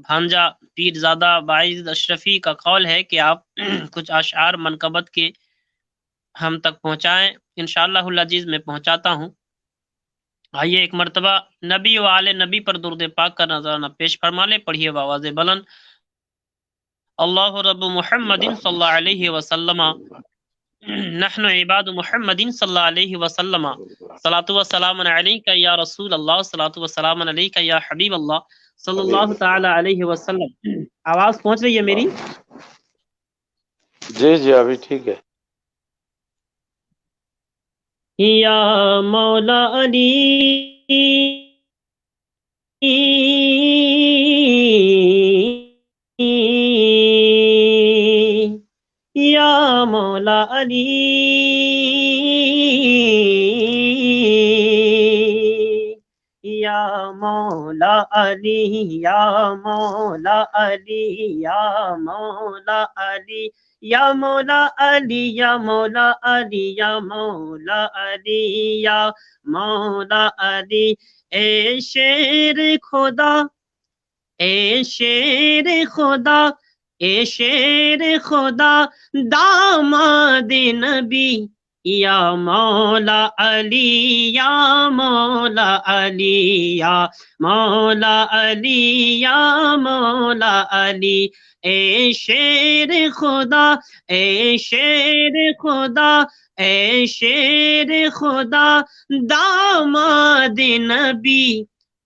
بھانجا پیر زادہ باعث اشرفی کا قول ہے کہ آپ کچھ اشعار منقبت کے ہم تک پہنچائیں۔ انشاءاللہ العزیز میں پہنچاتا ہوں۔ آئیے ایک مرتبہ نبی و آل نبی پر درود پاک کا نذرانہ پیش فرما لے، پڑھیے بآواز بلند۔ اللہ رب محمد صلی اللہ علیہ وسلم، نحن عباد محمد صلی اللہ علیہ وسلم، صلاۃ و سلام علیک یا رسول اللہ، صلاۃ و سلام علیک یا حبیب اللہ صلی اللہ تعالی علیہ وسلم۔ آواز پہنچ رہی ہے میری؟ جی جی ابھی ٹھیک ہے۔ یا مولا علی یا مولا علی یا مولا علی یا مولا علی یا مولا علی یا مولا علی یا مولا علی یا مولا علی یا مولا علی، اے شیر خدا، اے شیر خدا، اے شیر خدا، داماد نبی، یا مولا علی یا مولا علی یا مولا علی یا مولا علی، اے شیر خدا، اے شیر خدا، اے شیر خدا، داماد نبی،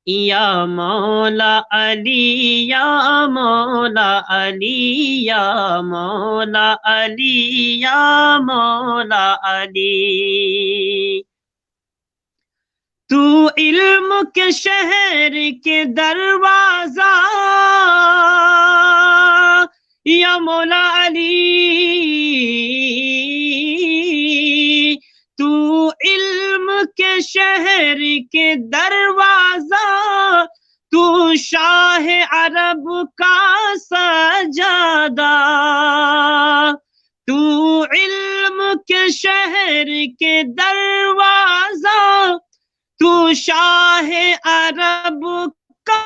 یا مولا علی یا مولا علی یا مولا علی یا مولا علی۔ تو علم کے شہر کے دروازہ، یا مولا علی، تو علم کے شہر کے دروازہ، تو شاہ عرب کا سجادہ، تو علم کے شہر کے دروازہ، تو شاہ عرب کا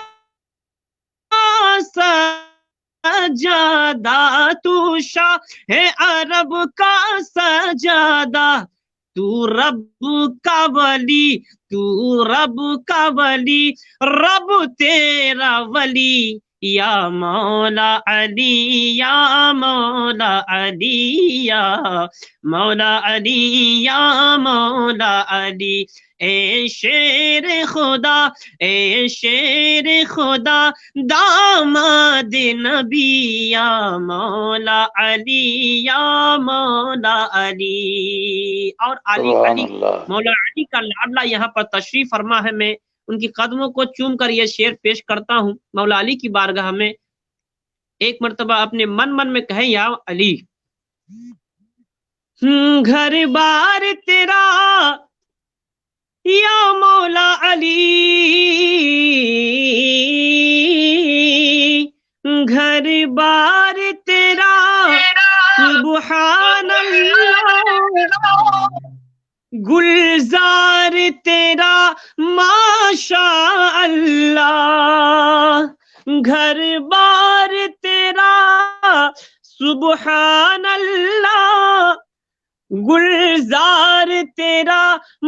سجادہ، تو شاہ عرب کا سجادہ، تو رب کا ولی، تو رب کا ولی، رب تیرا ولی، یا مولا علی یا مولا علی یا مولا علی یا مولا علی، اے شیر خدا، اے شیر خدا، داماد نبی، یا مولا علی یا مولا علی۔ اور علی سبحان علی اللہ۔ مولا علی کا لاڈلا یہاں پر تشریف فرما ہے۔ میں ان کی قدموں کو چوم کر یہ شعر پیش کرتا ہوں مولا علی کی بارگاہ میں۔ ایک مرتبہ اپنے من میں کہیں، یا علی، گھر بار تیرا یا مولا علی، گھر بار تیرا سبحان اللہ، گلزار تیرا ماشاء اللہ، گھر بار تیرا سبحان اللہ، گلزار تیرا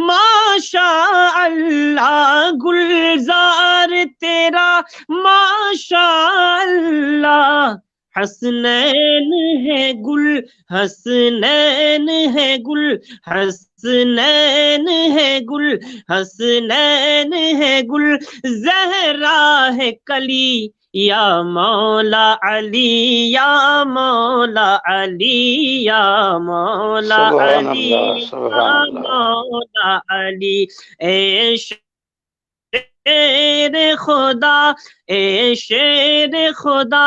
ماشاء اللہ، گلزار تیرا ماشاء اللہ، حسنین ہے گل، حسنین ہے گل، حسنین ہے گل، حسنین ہے گل، زہرا ہے کلی، یا مولا علی، یا مولا علی، یا مولا سبحان علی، اللہ، یا سبحان اللہ۔ مولا علی، اے شیر خدا، اے شیر خدا،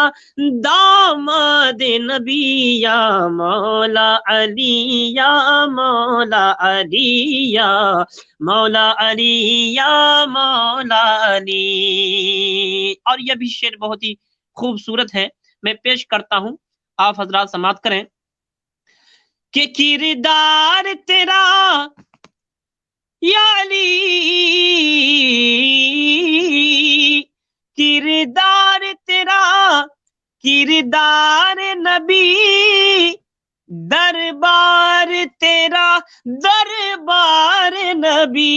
داماد نبی، یا مولا علی، یا مولا علی، یا مولا علی، یا مولا علی۔ اور یہ بھی شعر بہت ہی خوبصورت ہے، میں پیش کرتا ہوں، آپ حضرات سماعت کریں کہ کردار تیرا یا علی، کردار تیرا، کردار نبی، دربار تیرا، دربار نبی،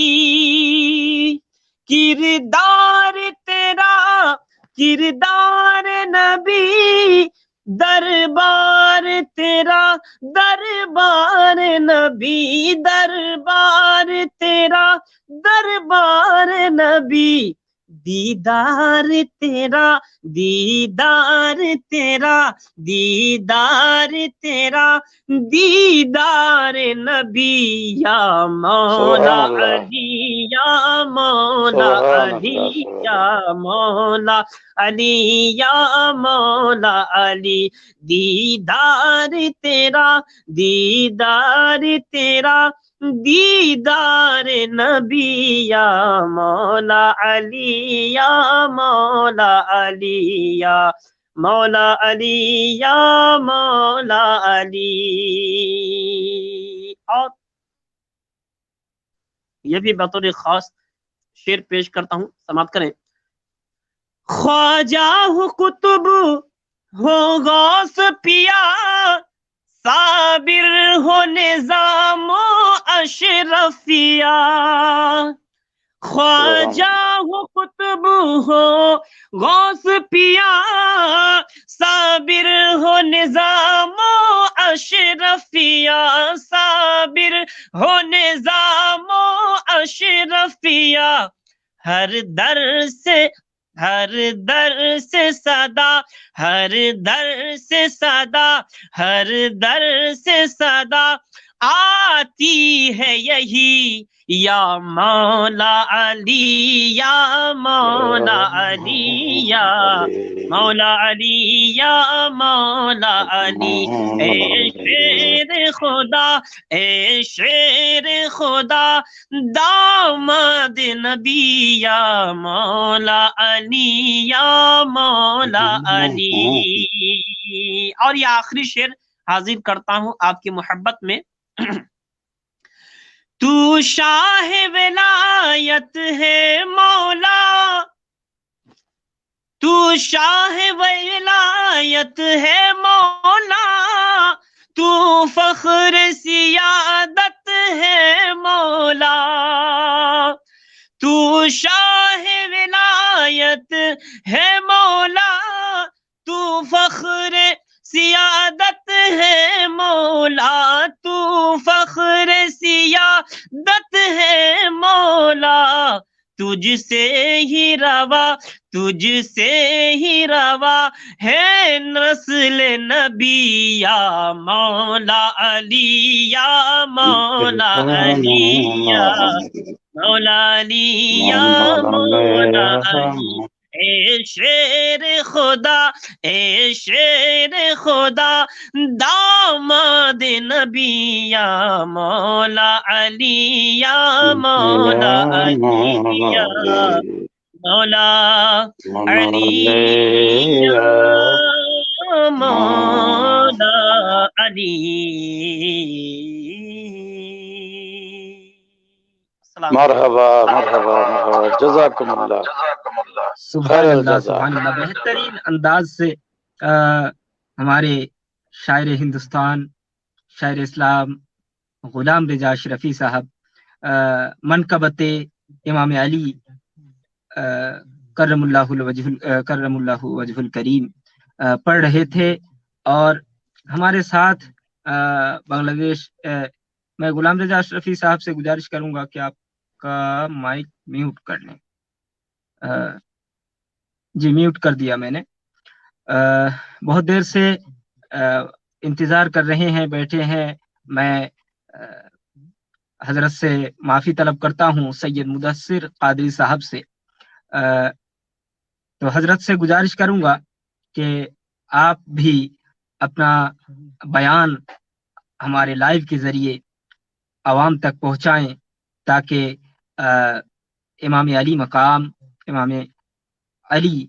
کردار تیرا، کردار نبی، دربار تیرا، دربار نبی، دربار تیرا، دربار نبی، دیدار تیرا، دیدار تیرا، دیدار تیرا، دیدار نبی، یا مولا سبحان اللہ، علی، یا مولا سبحان علی، اللہ، سبحان یا مولا علی، یا مولا علی، دیدار تیرا، دیدار تیرا، دیدار نبی، یا مولا علی، یا مولا علی، یا مولا علی، یا مولا علی۔ اور یہ بھی بطور خاص شعر پیش کرتا ہوں، سماعت کریں۔ خواجہ ہو قطب ہو غوث پیا، صابر ہو نظام و اشرفیہ، خواجہ ہو قطب ہو غوث پیا، صابر ہو نظام و اشرفیہ، صابر ہو نظام و اشرفیہ، ہر در سے، ہر در سے صدا، ہر در سے صدا، ہر در سے صدا آتی ہے یہی، یا مولا علی، یا مولا علی، یا مولا علی، یا مولا علی، اے شیر خدا، اے شیر خدا، داماد نبی، یا مولا علی، یا مولا علی۔ اور یہ آخری شعر حاضر کرتا ہوں آپ کی محبت میں۔ تو شاہ ولایت ہے مولا، تو شاہ ولایت ہے مولا، تو فخر سیادت ہے مولا، تو شاہ ولایت ہے مولا، تو فخر سیادت ہے مولا، تو فخر سیادت ہے مولا، تجھ سے ہی روا، تجھ سے ہی روا ہے نسل نبی، یا مولا علی، یا مولا علی، یا مولا علی، یا مولا علی، اے شیر خدا، اے شیر خدا، داماد نبی، یا مولا علی، یا مولا علی، یا مولا علی، یا مولا علی۔ مرحبا مرحبا مرحبا، جزاکم اللہ سبحان اللہ، الجزا۔ سبحان اللہ، بہترین انداز سے ہمارے شاعر ہندوستان، شاعر اسلام غلام رضا اشرفی صاحب منقبت امام علی کرم اللہ وجہ الکریم پڑھ رہے تھے، اور ہمارے ساتھ بنگلہ دیش میں غلام رضا اشرفی صاحب سے گزارش کروں گا کہ آپ کا مائک میوٹ کر لیں۔ جی میوٹ کر دیا میں نے۔ بہت دیر سے انتظار کر رہے ہیں، بیٹھے ہیں۔ میں حضرت سے معافی طلب کرتا ہوں، سید مدثر قادری صاحب سے۔ تو حضرت سے گزارش کروں گا کہ آپ بھی اپنا بیان ہمارے لائیو کے ذریعے عوام تک پہنچائیں، تاکہ امام علی مقام، امام علی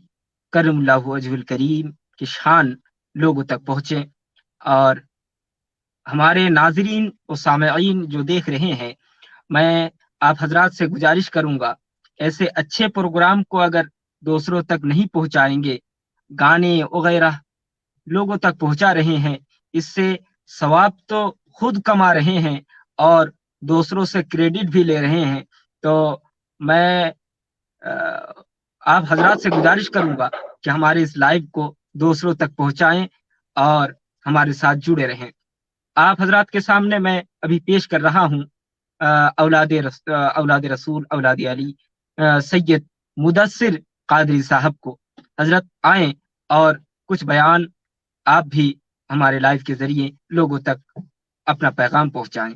کرم اللہ وجہ الکریم کی شان لوگوں تک پہنچے، اور ہمارے ناظرین و سامعین جو دیکھ رہے ہیں، میں آپ حضرات سے گزارش کروں گا، ایسے اچھے پروگرام کو اگر دوسروں تک نہیں پہنچائیں گے، گانے وغیرہ لوگوں تک پہنچا رہے ہیں، اس سے ثواب تو خود کما رہے ہیں اور دوسروں سے کریڈٹ بھی لے رہے ہیں۔ تو میں آپ حضرات سے گزارش کروں گا کہ ہمارے اس لائیو کو دوسروں تک پہنچائیں اور ہمارے ساتھ جڑے رہیں۔ آپ حضرات کے سامنے میں ابھی پیش کر رہا ہوں اولاد رسول، اولاد علی، سید مدثر قادری صاحب کو۔ حضرت آئیں اور کچھ بیان آپ بھی ہمارے لائیو کے ذریعے لوگوں تک اپنا پیغام پہنچائیں۔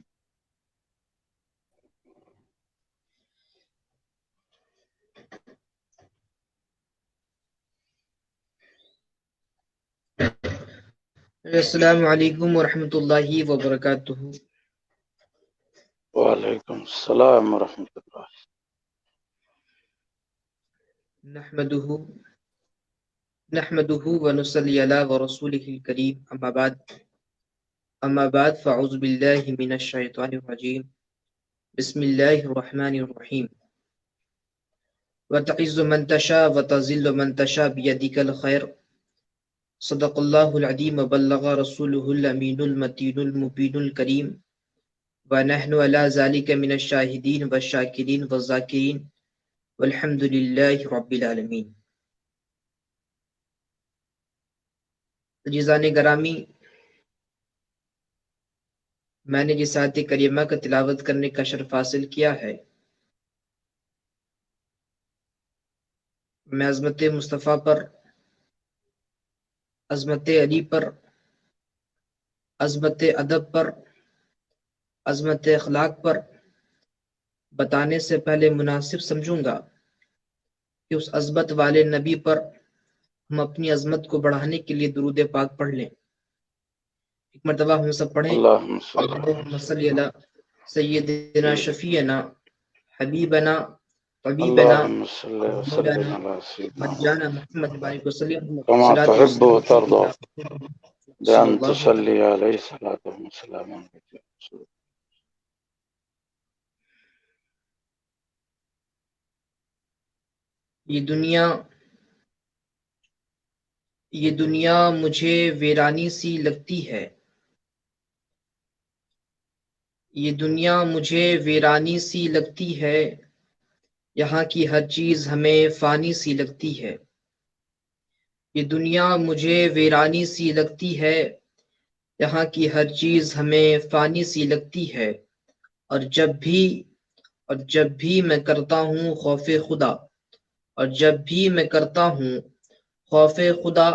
السلام علیکم ورحمۃ اللہ وبرکاتہ۔ وعلیکم السلام ورحمۃ اللہ۔ نحمده ونصلي على رسوله الكريم، اما بعد فاعوذ باللہ من الشیطان الرجیم، بسم اللہ الرحمن الرحیم۔ وتعز من تشاء وتذل من تشاء بیدک الخیر، صدق اللہ العظیم وبلغ رسولہ الامین المتین المبین الکریم، ونحن علی ذلک من الشاہدین والشاکرین والذاکرین والحمد للہ رب العالمین۔ عزیزان گرامی، میں نے جس آیت کریمہ کا تلاوت کرنے کا شرف حاصل کیا ہے، میں عظمت مصطفیٰ پر، عظمت علی پر، عظمت ادب پر، عظمت اخلاق پر بتانے سے پہلے مناسب سمجھوں گا کہ اس عظمت والے نبی پر ہم اپنی عظمت کو بڑھانے کے لیے درود پاک پڑھ لیں۔ ایک مرتبہ ہم سب پڑھیں، اللہم صلی علی سیدنا شفیعنا حبیبنا طبیبنا اللهم صل وسلم على سيدنا مرجانا محمد بارک وسلم كما تحب وترضى صلی بأن اللہ تصلي عليه صلاة وسلاما عليك۔ یہ دنیا مجھے ویرانی سی لگتی ہے، یہ دنیا مجھے ویرانی سی لگتی ہے، یہاں کی ہر چیز ہمیں فانی سی لگتی ہے۔ یہ دنیا مجھے ویرانی سی لگتی ہے، یہاں کی ہر چیز ہمیں فانی سی لگتی ہے، اور جب بھی میں کرتا ہوں خوف خدا، اور جب بھی میں کرتا ہوں خوف خدا،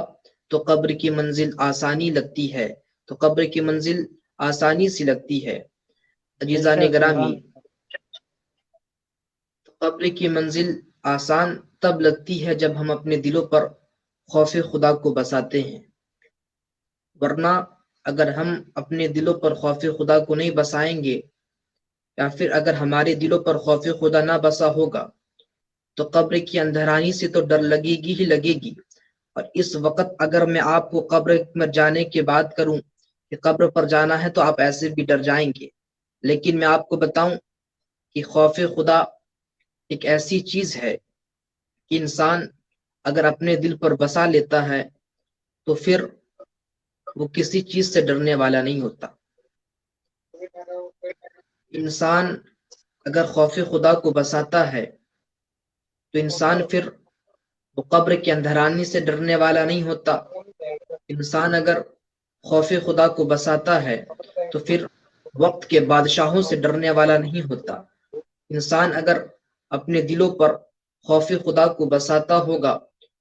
تو قبر کی منزل آسانی لگتی ہے، تو قبر کی منزل آسانی سی لگتی ہے۔ عزیزان گرامی، قبر کی منزل آسان تب لگتی ہے جب ہم اپنے دلوں پر خوف خدا کو بساتے ہیں، ورنہ اگر ہم اپنے دلوں پر خوف خدا کو نہیں بسائیں گے، یا پھر اگر ہمارے دلوں پر خوف خدا نہ بسا ہوگا، تو قبر کی اندھرانی سے تو ڈر لگے گی ہی لگے گی۔ اور اس وقت اگر میں آپ کو قبر میں جانے کی بات کروں کہ قبر پر جانا ہے، تو آپ ایسے بھی ڈر جائیں گے۔ لیکن میں آپ کو بتاؤں کہ خوف خدا ایک ایسی چیز ہے کہ انسان اگر اپنے دل پر بسا لیتا ہے تو پھر وہ کسی چیز سے ڈرنے والا نہیں ہوتا۔ انسان اگر خوف خدا کو بساتا ہے تو انسان پھر وہ قبر کے اندھرانی سے ڈرنے والا نہیں ہوتا. انسان اگر خوف خدا کو بساتا ہے تو پھر وقت کے بادشاہوں سے ڈرنے والا نہیں ہوتا. انسان اگر اپنے دلوں پر خوف خدا کو بساتا ہوگا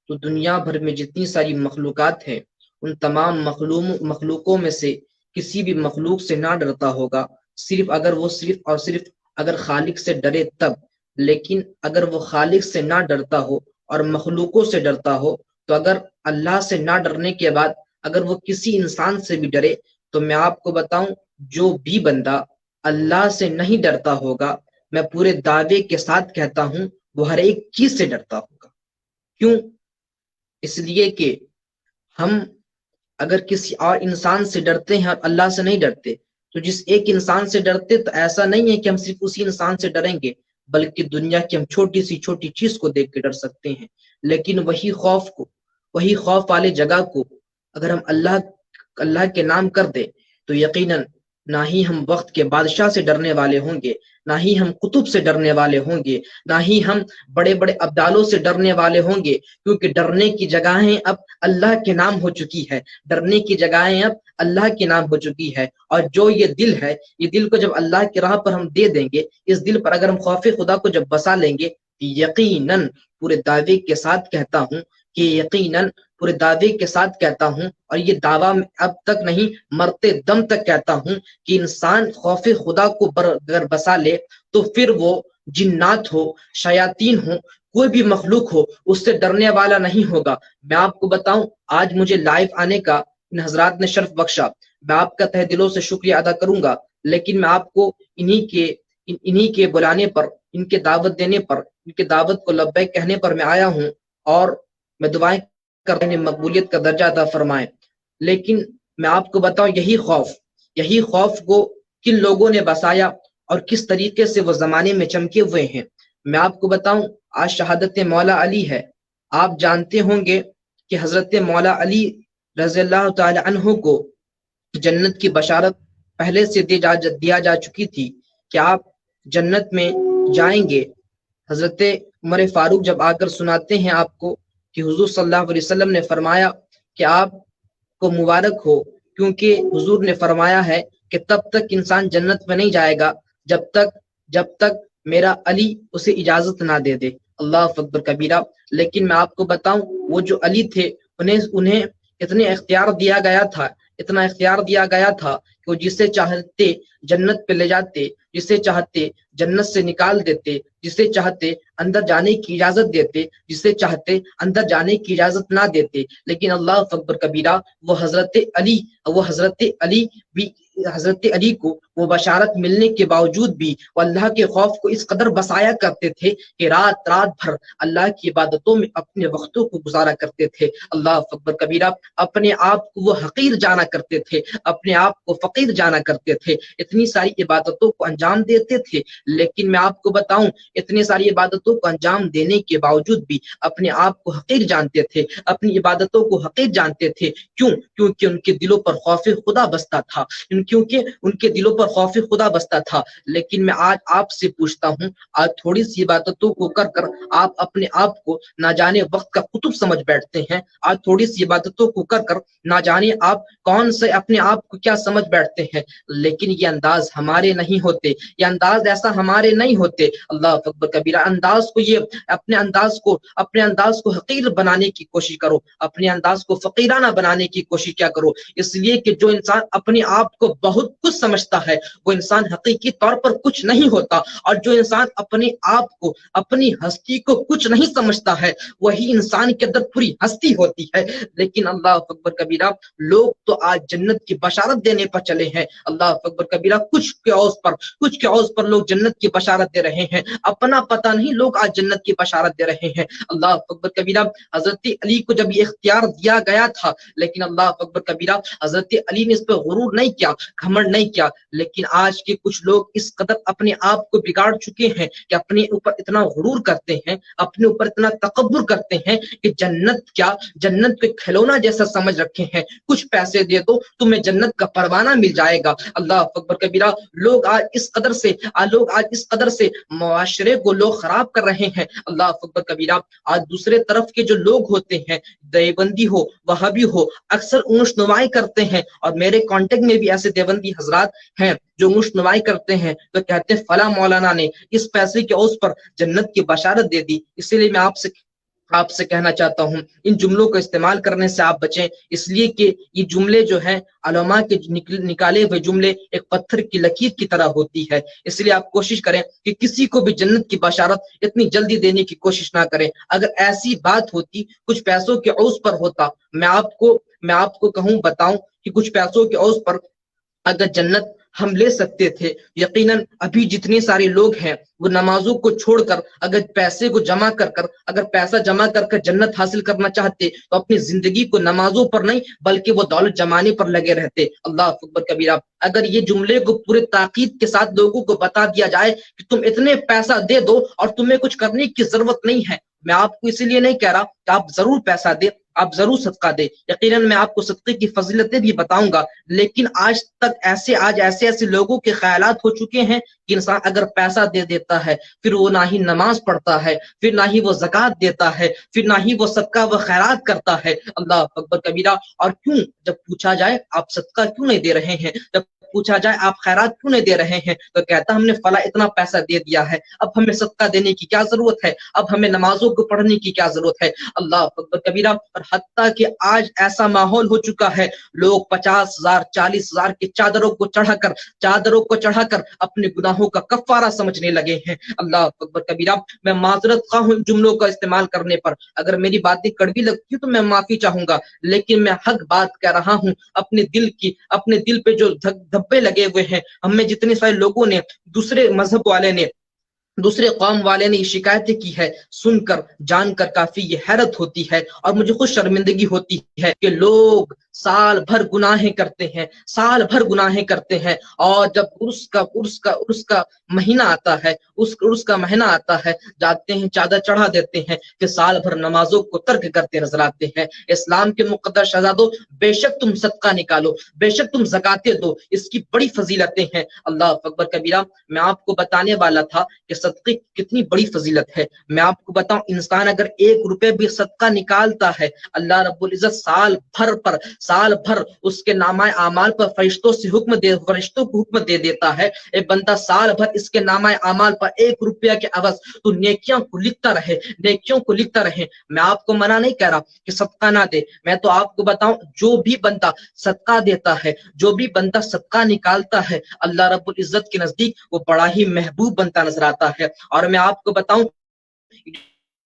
تو دنیا بھر میں جتنی ساری مخلوقات ہیں ان تمام مخلوقوں میں سے کسی بھی مخلوق سے نہ ڈرتا ہوگا، صرف اور صرف اگر خالق سے ڈرے تب. لیکن اگر وہ خالق سے نہ ڈرتا ہو اور مخلوقوں سے ڈرتا ہو تو اگر اللہ سے نہ ڈرنے کے بعد اگر وہ کسی انسان سے بھی ڈرے تو میں آپ کو بتاؤں جو بھی بندہ اللہ سے نہیں ڈرتا ہوگا میں پورے دعوے کے ساتھ کہتا ہوں وہ ہر ایک چیز سے ڈرتا ہوگا. کیوں؟ اس لیے کہ ہم اگر کسی اور انسان سے ڈرتے ہیں اور اللہ سے نہیں ڈرتے تو جس ایک انسان سے ڈرتے تو ایسا نہیں ہے کہ ہم صرف اسی انسان سے ڈریں گے بلکہ دنیا کی ہم چھوٹی سی چھوٹی چیز کو دیکھ کے ڈر سکتے ہیں. لیکن وہی خوف والے جگہ کو اگر ہم اللہ کے نام کر دے تو یقیناً نہ ہی ہم وقت کے بادشاہ سے ڈرنے والے ہوں گے، نہ ہی ہم قطب سے ڈرنے والے ہوں گے، نہ ہی ہم بڑے بڑے ابدالوں سے ڈرنے والے ہوں گے، کیونکہ ڈرنے کی جگہیں اب اللہ کے نام ہو چکی ہے. ڈرنے کی جگہیں اب اللہ کے نام ہو چکی ہے. اور جو یہ دل ہے، یہ دل کو جب اللہ کی راہ پر ہم دے دیں گے، اس دل پر اگر ہم خوف خدا کو جب بسا لیں گے، یقیناً پورے دعوے کے ساتھ کہتا ہوں اور یہ دعویٰ اب تک نہیں مرتے دم تک کہتا ہوں کہ انسان خوف خدا کو اگر بسا لے تو پھر وہ جنات ہو، شیاطین ہو، کوئی بھی مخلوق ہو، اس سے ڈرنے والا نہیں ہوگا. میں آپ کو بتاؤں آج مجھے لائیو آنے کا ان حضرات نے شرف بخشا، میں آپ کا تہ دلوں سے شکریہ ادا کروں گا. لیکن میں آپ کو انہی کے بلانے پر، ان کے دعوت دینے پر، ان کے دعوت کو لبیک کہنے پر میں آیا ہوں اور میں دعائیں کرنے مقبولیت کا درجہ عطا فرمائے. لیکن میں آپ کو بتاؤں یہی خوف کو کن لوگوں نے بسایا اور کس طریقے سے وہ زمانے میں چمکے ہوئے ہیں. میں آپ کو بتاؤں آج شہادت مولا علی ہے. آپ جانتے ہوں گے کہ حضرت مولا علی رضی اللہ تعالی عنہ کو جنت کی بشارت پہلے سے دیا جا چکی تھی کہ آپ جنت میں جائیں گے. حضرت عمر فاروق جب آ کر سناتے ہیں آپ کو کہ حضور صلی اللہ علیہ وسلم نے فرمایا کہ آپ کو مبارک ہو، کیونکہ حضور نے فرمایا ہے کہ تب تک انسان جنت میں نہیں جائے گا جب تک میرا علی اسے اجازت نہ دے دے. اللہ اکبر کبیرہ. لیکن میں آپ کو بتاؤں وہ جو علی تھے انہیں اتنا اختیار دیا گیا تھا کہ وہ جسے چاہتے جنت پہ لے جاتے، جسے چاہتے جنت سے نکال دیتے، جسے چاہتے اندر جانے کی اجازت دیتے، جسے چاہتے اندر جانے کی اجازت نہ دیتے. لیکن اللہ اکبر کبیرہ وہ حضرت علی کو وہ بشارت ملنے کے باوجود بھی وہ اللہ کے خوف کو اس قدر بسایا کرتے تھے کہ رات بھر اللہ کی عبادتوں میں اپنے وقتوں کو گزارا کرتے تھے. اللہ اکبر کبیرہ. اپنے آپ کو وہ حقیر جانا کرتے تھے، اپنے آپ کو فقیر جانا کرتے تھے، اتنی ساری عبادتوں کو انجام دیتے تھے. لیکن میں آپ کو بتاؤں اتنی ساری عبادتوں کو انجام دینے کے باوجود بھی اپنے آپ کو حقیر جانتے تھے، اپنی عبادتوں کو حقیر جانتے تھے. کیونکہ ان کے دلوں پر خوف خدا بستا تھا. لیکن میں آج آپ سے پوچھتا ہوں، آج تھوڑی سی عبادتوں کو کر آپ اپنے آپ کو نہ جانے وقت کا قطب سمجھ بیٹھتے ہیں. آج تھوڑی سی عبادتوں کو کر نہ جانے آپ کون سے اپنے آپ کو کیا سمجھ بیٹھتے ہیں. لیکن یہ انداز ہمارے نہیں ہوتے، یہ انداز ایسا ہمارے نہیں ہوتے. اللہ اکبر کبیرہ. اپنے انداز کو حقیر بنانے کی کوشش کرو، اپنے انداز کو فقیرانہ بنانے کی کوشش کیا کرو. اس لیے کہ جو انسان اپنے آپ کو بہت کچھ سمجھتا ہے وہ انسان حقیقی طور پر کچھ نہیں ہوتا، اور جو انسان اپنے آپ کو، اپنی ہستی کو کچھ نہیں سمجھتا ہے وہی انسان کے اندر پوری ہستی ہوتی ہے. لیکن اللہ اکبر کبیرہ لوگ تو آج جنت کی بشارت دینے پر چلے ہیں. اللہ اکبر کبیرہ. کچھ کے عوض پر لوگ جنت کی بشارت دے رہے ہیں، اپنا پتہ نہیں لوگ آج جنت کی بشارت دے رہے ہیں. اللہ اکبر کبیرہ. حضرت علی کو جب یہ اختیار دیا گیا تھا، لیکن اللہ اکبر کبیرہ حضرت علی نے اس پہ غرور نہیں کیا، گھمنڈ نہیں کیا. لیکن لیکن آج کے کچھ لوگ اس قدر اپنے آپ کو بگاڑ چکے ہیں کہ اپنے اوپر اتنا غرور کرتے ہیں، اپنے اوپر اتنا تکبر کرتے ہیں کہ جنت کیا، جنت کو کھلونا جیسا سمجھ رکھے ہیں، کچھ پیسے دے دو تمہیں جنت کا پروانہ مل جائے گا۔ اللہ اکبر کبیرہ، لوگ آج اس قدر سے معاشرے کو لوگ خراب کر رہے ہیں۔ اللہ اکبر کبیرہ، آج دوسرے طرف کے جو لوگ ہوتے ہیں، دیوبندی ہو، وہابی ہو، اکثر اونچ نمائی کرتے ہیں، اور میرے کانٹیکٹ میں بھی ایسے دیوبندی حضرات ہیں جو اونچ نمائی کرتے ہیں، تو کہتے ہیں فلاں مولانا نے اس پیسے کے عوض پر جنت کی بشارت دے دی۔ اسی لیے میں آپ سے کہنا چاہتا ہوں، ان جملوں کو استعمال کرنے سے آپ بچیں، اس لیے کہ یہ جملے جو ہیں علماء کے نکالے ہوئے جملے ایک پتھر کی لکیر کی طرح ہوتی ہے۔ اس لیے آپ کوشش کریں کہ کسی کو بھی جنت کی بشارت اتنی جلدی دینے کی کوشش نہ کریں۔ اگر ایسی بات ہوتی، کچھ پیسوں کے عوض پر ہوتا، میں آپ کو بتاؤں کہ کچھ پیسوں کے عوض پر اگر جنت ہم لے سکتے تھے، یقیناً ابھی جتنے سارے لوگ ہیں وہ نمازوں کو چھوڑ کر اگر پیسے کو جمع اگر پیسہ جمع کر جنت حاصل کرنا چاہتے تو اپنی زندگی کو نمازوں پر نہیں بلکہ وہ دولت جمانے پر لگے رہتے۔ اللہ اکبر کبیرہ، اگر یہ جملے کو پورے تاکید کے ساتھ لوگوں کو بتا دیا جائے کہ تم اتنے پیسہ دے دو اور تمہیں کچھ کرنے کی ضرورت نہیں ہے، میں آپ کو اسی لیے نہیں کہہ رہا کہ آپ ضرور پیسہ دیں، آپ ضرور صدقہ دیں، یقیناً میں آپ کو صدقے کی فضیلتیں بھی بتاؤں گا، لیکن آج ایسے لوگوں کے خیالات ہو چکے ہیں کہ انسان اگر پیسہ دے دیتا ہے پھر وہ نہ ہی نماز پڑھتا ہے، پھر نہ ہی وہ زکوٰۃ دیتا ہے، پھر نہ ہی وہ صدقہ و خیرات کرتا ہے۔ اللہ اکبر کبیرہ، اور کیوں جب پوچھا جائے آپ صدقہ کیوں نہیں دے رہے ہیں، جب پوچھا جائے آپ خیرات کیوں نہیں دے رہے ہیں، تو کہتا ہم نے فلاں اتنا پیسہ دے دیا ہے، اب ہمیں صدقہ دینے کی کیا ضرورت ہے، اب ہمیں نمازوں کو پڑھنے کی کیا ضرورت ہے۔ اللہ اکبر کبیرہ، اور حتیٰ کہ آج ایسا ماحول ہو چکا ہے، لوگ 50,000 40,000 کی چادروں کو چڑھا کر اپنے گناہوں کا کفارہ سمجھنے لگے ہیں۔ اللہ اکبر کبیرہ، میں معذرت خواہ ہوں ان جملوں کا استعمال کرنے پر، اگر میری باتیں کڑوی لگتی ہیں تو میں معافی چاہوں گا، لیکن میں حق بات کہہ رہا ہوں، اپنے دل پہ جو دھبے لگے ہوئے ہیں، ہم میں جتنے سارے لوگوں نے، دوسرے مذہب والے نے، دوسرے قوم والے نے یہ شکایتیں کی ہے، سن کر جان کر کافی یہ حیرت ہوتی ہے، اور مجھے خود شرمندگی ہوتی ہے کہ لوگ سال بھر گناہیں کرتے ہیں، اور جب عرس کا مہینہ آتا ہے جاتے ہیں چادر چڑھا دیتے ہیں کہ سال بھر نمازوں کو ترک کرتے نظر آتے ہیں۔ اسلام کے مقدس شہزادوں، بے شک تم صدقہ نکالو، بے شک تم زکاتیں دو، اس کی بڑی فضیلتیں ہیں۔ اللہ اکبر کبیرہ، میں آپ کو بتانے والا تھا کہ صدقے کی کتنی بڑی فضیلت ہے۔ میں آپ کو بتاؤں، انسان اگر 1 روپے بھی صدقہ نکالتا ہے، اللہ رب العزت سال بھر اس کے نامہ اعمال پر فرشتوں کو حکم دے دیتا ہے، اے بندہ سال بھر اس کے نامہ اعمال پر 1 روپیہ کے عوض تو نیکیوں کو لکھتا رہے۔ میں آپ کو منع نہیں کہہ رہا کہ صدقہ نہ دے، میں تو آپ کو بتاؤں جو بھی بندہ صدقہ دیتا ہے، جو بھی بندہ صدقہ نکالتا ہے، اللہ رب العزت کے نزدیک وہ بڑا ہی محبوب بنتا نظر آتا ہے۔ اور میں آپ کو بتاؤں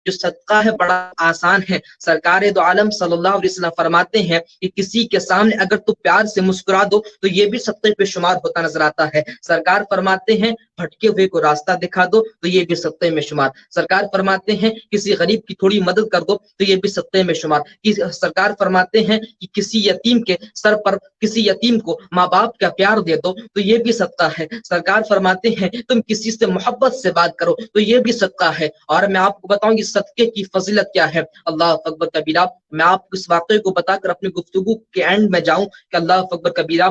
جو صدقہ ہے بڑا آسان ہے۔ سرکار دو عالم صلی اللہ علیہ وسلم فرماتے ہیں کہ کسی کے سامنے اگر تو پیار سے مسکرا دو تو یہ بھی صدقے پہ شمار ہوتا نظر آتا ہے۔ سرکار فرماتے ہیں بھٹکے ہوئے کو راستہ دکھا دو تو یہ بھی صدقے میں شمار۔ سرکار فرماتے ہیں کسی غریب کی تھوڑی مدد کر دو تو یہ بھی صدقے میں شمار۔ سرکار فرماتے ہیں کہ کسی یتیم کے سر پر، کسی یتیم کو ماں باپ کا پیار دے دو تو یہ بھی صدقہ ہے۔ سرکار فرماتے ہیں تم کسی سے محبت سے بات کرو تو یہ بھی صدقہ ہے۔ اور میں آپ کو بتاؤں اس صدقے کی فضیلت کیا ہے۔ اللہ اکبر کبیرہ، میں آپ کو اس واقعے کو بتا کر اپنی گفتگو کے اینڈ میں جاؤں کہ اللہ اکبر کبیرہ،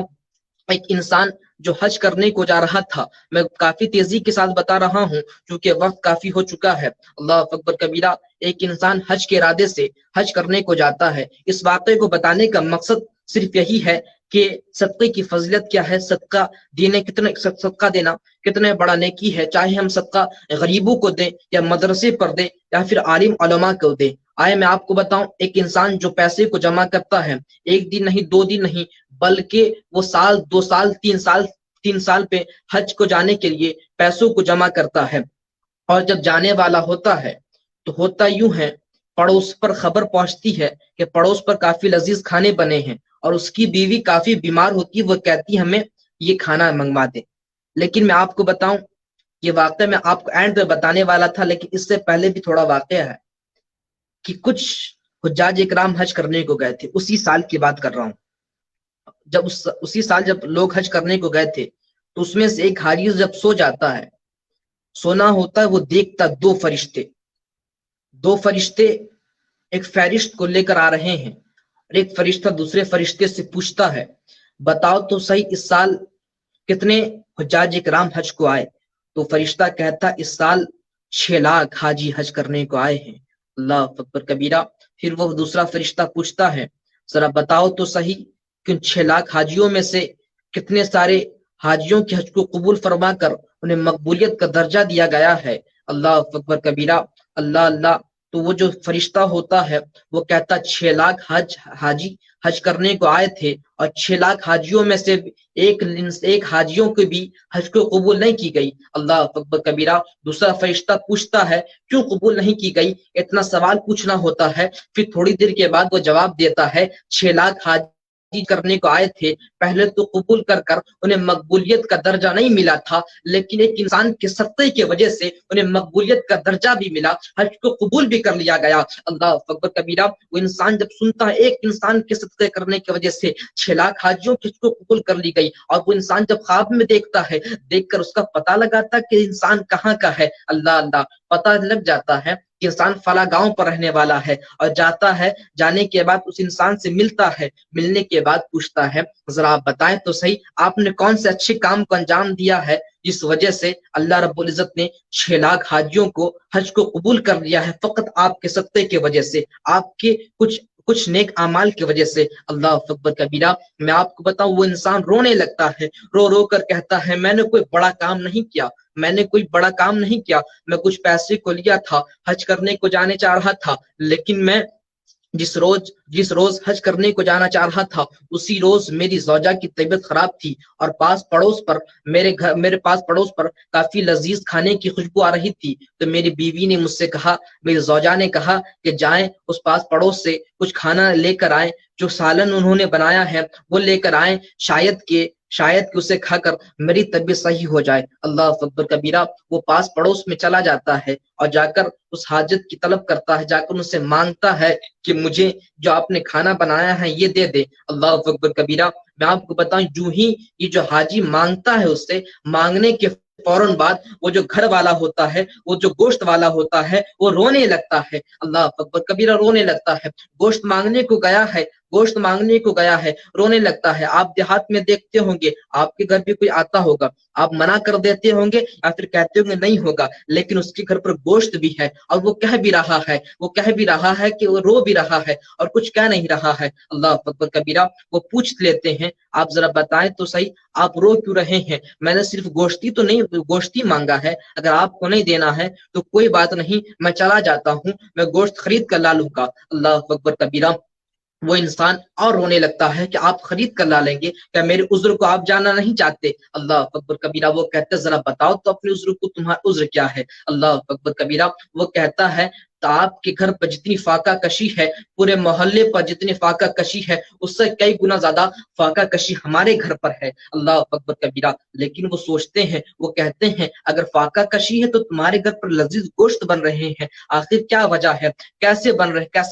ایک انسان جو حج کرنے کو جا رہا تھا، میں کافی تیزی کے ساتھ بتا رہا ہوں کیونکہ وقت کافی ہو چکا ہے۔ اللہ اکبر کبیرہ، ایک انسان حج کے ارادے سے حج کرنے کو جاتا ہے۔ اس واقعے کو بتانے کا مقصد صرف یہی ہے کہ صدقے کی فضیلت کیا ہے، صدقہ دینا کتنے بڑا نیکی ہے، چاہے ہم صدقہ غریبوں کو دیں یا مدرسے پر دیں یا پھر عالم علماء کو دیں۔ آئے میں آپ کو بتاؤں، ایک انسان جو پیسے کو جمع کرتا ہے، 1 دن نہیں 2 دن نہیں بلکہ وہ سال 2 سال 3 سال پہ حج کو جانے کے لیے پیسوں کو جمع کرتا ہے، اور جب جانے والا ہوتا ہے تو ہوتا یوں ہے، پڑوس پر خبر پہنچتی ہے کہ پڑوس پر کافی لذیذ کھانے بنے ہیں، اور اس کی بیوی کافی بیمار ہوتی ہے، وہ کہتی ہمیں یہ کھانا منگوا دے۔ لیکن میں آپ کو بتاؤں، یہ واقعہ میں آپ کو اینڈ پہ بتانے والا تھا، لیکن اس سے پہلے بھی تھوڑا واقعہ ہے کہ کچھ حجاج اکرام حج کرنے کو گئے تھے، اسی سال کی بات کر رہا ہوں، اسی سال جب لوگ حج کرنے کو گئے تھے تو اس میں سے ایک حاجی جب سو جاتا ہے، سونا ہوتا ہے، وہ دیکھتا دو فرشتے ایک فہرست کو لے کر آ رہے ہیں، اور ایک فرشتہ دوسرے فرشتے سے پوچھتا ہے بتاؤ تو صحیح اس سال کتنے حجاج اکرام حج کو آئے؟ تو فرشتہ کہتا اس سال 6 لاکھ حاجی حج کرنے کو آئے ہیں۔ اللہ اکبر کبیرہ۔ پھر وہ دوسرا فرشتہ پوچھتا ہے ذرا بتاؤ تو صحیح کہ 6 لاکھ حاجیوں میں سے کتنے سارے حاجیوں کے حج کو قبول فرما کر انہیں مقبولیت کا درجہ دیا گیا ہے؟ اللہ اکبر کبیرہ۔ اللہ اللہ۔ تو وہ جو فرشتہ ہوتا ہے وہ کہتا 6 لاکھ حاجی حج کرنے کو آئے تھے، اور 6 لاکھ حاجیوں میں سے ایک حاجیوں کو بھی حج کو قبول نہیں کی گئی۔ اللہ اکبر کبیرہ۔ دوسرا فرشتہ پوچھتا ہے کیوں قبول نہیں کی گئی؟ اتنا سوال پوچھنا ہوتا ہے۔ پھر تھوڑی دیر کے بعد وہ جواب دیتا ہے 6 لاکھ حاجی کرنے کو آئے تھے، پہلے تو قبول کر انہیں مقبولیت کا درجہ نہیں ملا تھا، لیکن ایک انسان کے صدقے کی وجہ سے انہیں مقبولیت کا درجہ بھی ملا، حج کو قبول بھی کر لیا گیا۔ اللہ اکبر کبیرہ۔ وہ انسان جب سنتا ہے ایک انسان کے صدقے کرنے کی وجہ سے 6 لاکھ حاجیوں کی حج کو قبول کر لی گئی، اور وہ انسان جب خواب میں دیکھتا ہے، دیکھ کر اس کا پتہ لگاتا کہ انسان کہاں کا ہے۔ اللہ اللہ۔ پتہ لگ جاتا ہے کہ انسان فلاں گاؤں پر رہنے والا ہے، اور جاتا ہے، جانے کے بعد اس انسان سے ملتا ہے، ملنے کے بعد پوچھتا ہے ذرا آپ بتائیں تو صحیح آپ نے کون سے اچھے کام کو انجام دیا ہے جس وجہ سے اللہ رب العزت نے 6 لاکھ حاجیوں کو حج کو قبول کر لیا ہے، فقط آپ کے صدقے کی وجہ سے، آپ کے کچھ نیک اعمال کی وجہ سے۔ اللہ اکبر کبیرہ۔ میں آپ کو بتاؤں وہ انسان رونے لگتا ہے، رو رو کر کہتا ہے میں نے کوئی بڑا کام نہیں کیا، میں نے کوئی بڑا کام نہیں کیا، میں کچھ پیسے کو لیا تھا، حج کرنے کو جانے چاہ رہا تھا، لیکن میں جس روز حج کرنے کو جانا چاہ رہا تھا اسی روز میری زوجہ کی طبیعت خراب تھی، اور میرے پاس پڑوس پر کافی لذیذ کھانے کی خوشبو آ رہی تھی، تو میری بیوی نے مجھ سے کہا، میری زوجہ نے کہا کہ جائیں اس پاس پڑوس سے کچھ کھانا لے کر آئیں، جو سالن انہوں نے بنایا ہے وہ لے کر آئیں، شاید کہ اسے کھا کر میری طبیعت صحیح ہو جائے۔ اللہ اکبر کبیرہ۔ وہ پاس پڑوس میں چلا جاتا ہے اور جا کر اس حاجت کی طلب کرتا ہے، جا کر ان سے مانگتا ہے کہ مجھے جو آپ نے کھانا بنایا ہے یہ دے دے۔ اللہ اکبر کبیرہ۔ میں آپ کو بتاؤں جو ہی یہ جو حاجی مانگتا ہے اس سے، مانگنے کے فوراً بعد وہ جو گھر والا ہوتا ہے، وہ جو گوشت والا ہوتا ہے، وہ رونے لگتا ہے۔ اللہ اکبر کبیرہ۔ رونے لگتا ہے، گوشت مانگنے کو گیا ہے، رونے لگتا ہے۔ آپ دیہات میں دیکھتے ہوں گے، آپ کے گھر بھی کوئی آتا ہوگا، آپ منع کر دیتے ہوں گے یا پھر کہتے ہوں گے نہیں ہوگا، لیکن اس کے گھر پر گوشت بھی ہے اور وہ کہہ بھی رہا ہے کہ وہ رو بھی رہا ہے اور کچھ کہہ نہیں رہا ہے۔ اللہ اکبر کبیرہ۔ وہ پوچھ لیتے ہیں آپ ذرا بتائیں تو صحیح آپ رو کیوں رہے ہیں؟ میں نے صرف گوشتی مانگا ہے، اگر آپ کو نہیں دینا ہے تو کوئی بات نہیں، میں چلا جاتا ہوں، میں گوشت خرید کر لا لوں گا۔ اللہ اکبر کبیرہ۔ وہ انسان اور رونے لگتا ہے کہ آپ خرید کر لا لیں گے، کیا میرے عذر کو آپ جاننا نہیں چاہتے؟ اللہ اکبر کبیرہ۔ وہ کہتے ذرا بتاؤ تو اپنے عذر کو، تمہارا عذر کیا ہے؟ اللہ اکبر کبیرہ۔ وہ کہتا ہے تو آپ کے گھر پر جتنی فاقہ کشی ہے، پورے محلے پر جتنی فاقہ کشی ہے، اس سے کئی گنا زیادہ فاقہ کشی ہمارے گھر پر ہے۔ اللہ اکبر کبیرہ۔ لیکن وہ سوچتے ہیں، وہ کہتے ہیں اگر فاقہ کشی ہے تو تمہارے گھر پر لذیذ گوشت بن رہے ہیں، آخر کیا وجہ ہے؟ کیسے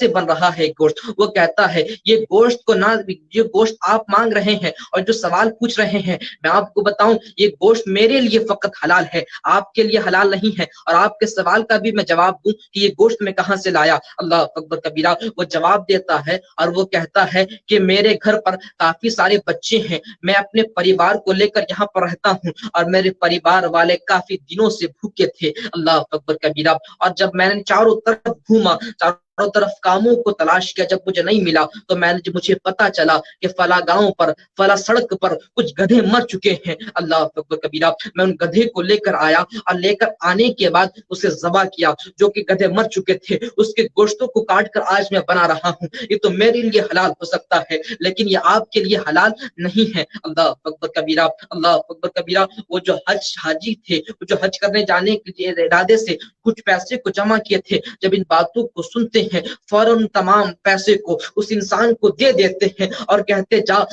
بن رہا ہے گوشت؟ وہ کہتا ہے یہ گوشت آپ مانگ رہے ہیں اور جو سوال پوچھ رہے ہیں، میں آپ کو بتاؤں یہ گوشت میرے لیے فقط حلال ہے، آپ کے لیے حلال نہیں ہے، اور آپ کے سوال کا بھی میں جواب دوں کہ یہ گوشت میں کہاں سے لایا؟ اللہ اکبر کبیرہ۔ وہ جواب دیتا ہے اور وہ کہتا ہے کہ میرے گھر پر کافی سارے بچے ہیں، میں اپنے پریوار کو لے کر یہاں پر رہتا ہوں، اور میرے پریوار والے کافی دنوں سے بھوکے تھے۔ اللہ اکبر کبیرہ۔ اور جب میں نے چاروں طرف گھوما، چاروں طرف کاموں کو تلاش کیا، جب مجھے نہیں ملا تو مجھے پتا چلا کہ فلاں گاؤں پر، فلاں سڑک پر کچھ گدھے مر چکے ہیں۔ اللہ اکبر کبیرہ۔ میں ان گدھے کو لے کر آیا، اور لے کر آنے کے بعد اسے ذبح کیا، جو کہ گدھے مر چکے تھے، اس کے گوشتوں کو کاٹ کر آج میں بنا رہا ہوں۔ یہ تو میرے لیے حلال ہو سکتا ہے، لیکن یہ آپ کے لیے حلال نہیں ہے۔ اللہ اکبر کبیرہ۔ اللہ اکبر کبیرہ۔ وہ جو حاجی تھے، وہ جو حج کرنے جانے کے ارادے سے کچھ پیسے کو جمع کیے تھے، جب ان باتوں کو سنتے ہیں فوراً تمام پیسے کو اس انسان کو دے دیتے ہیں اور کہتے جا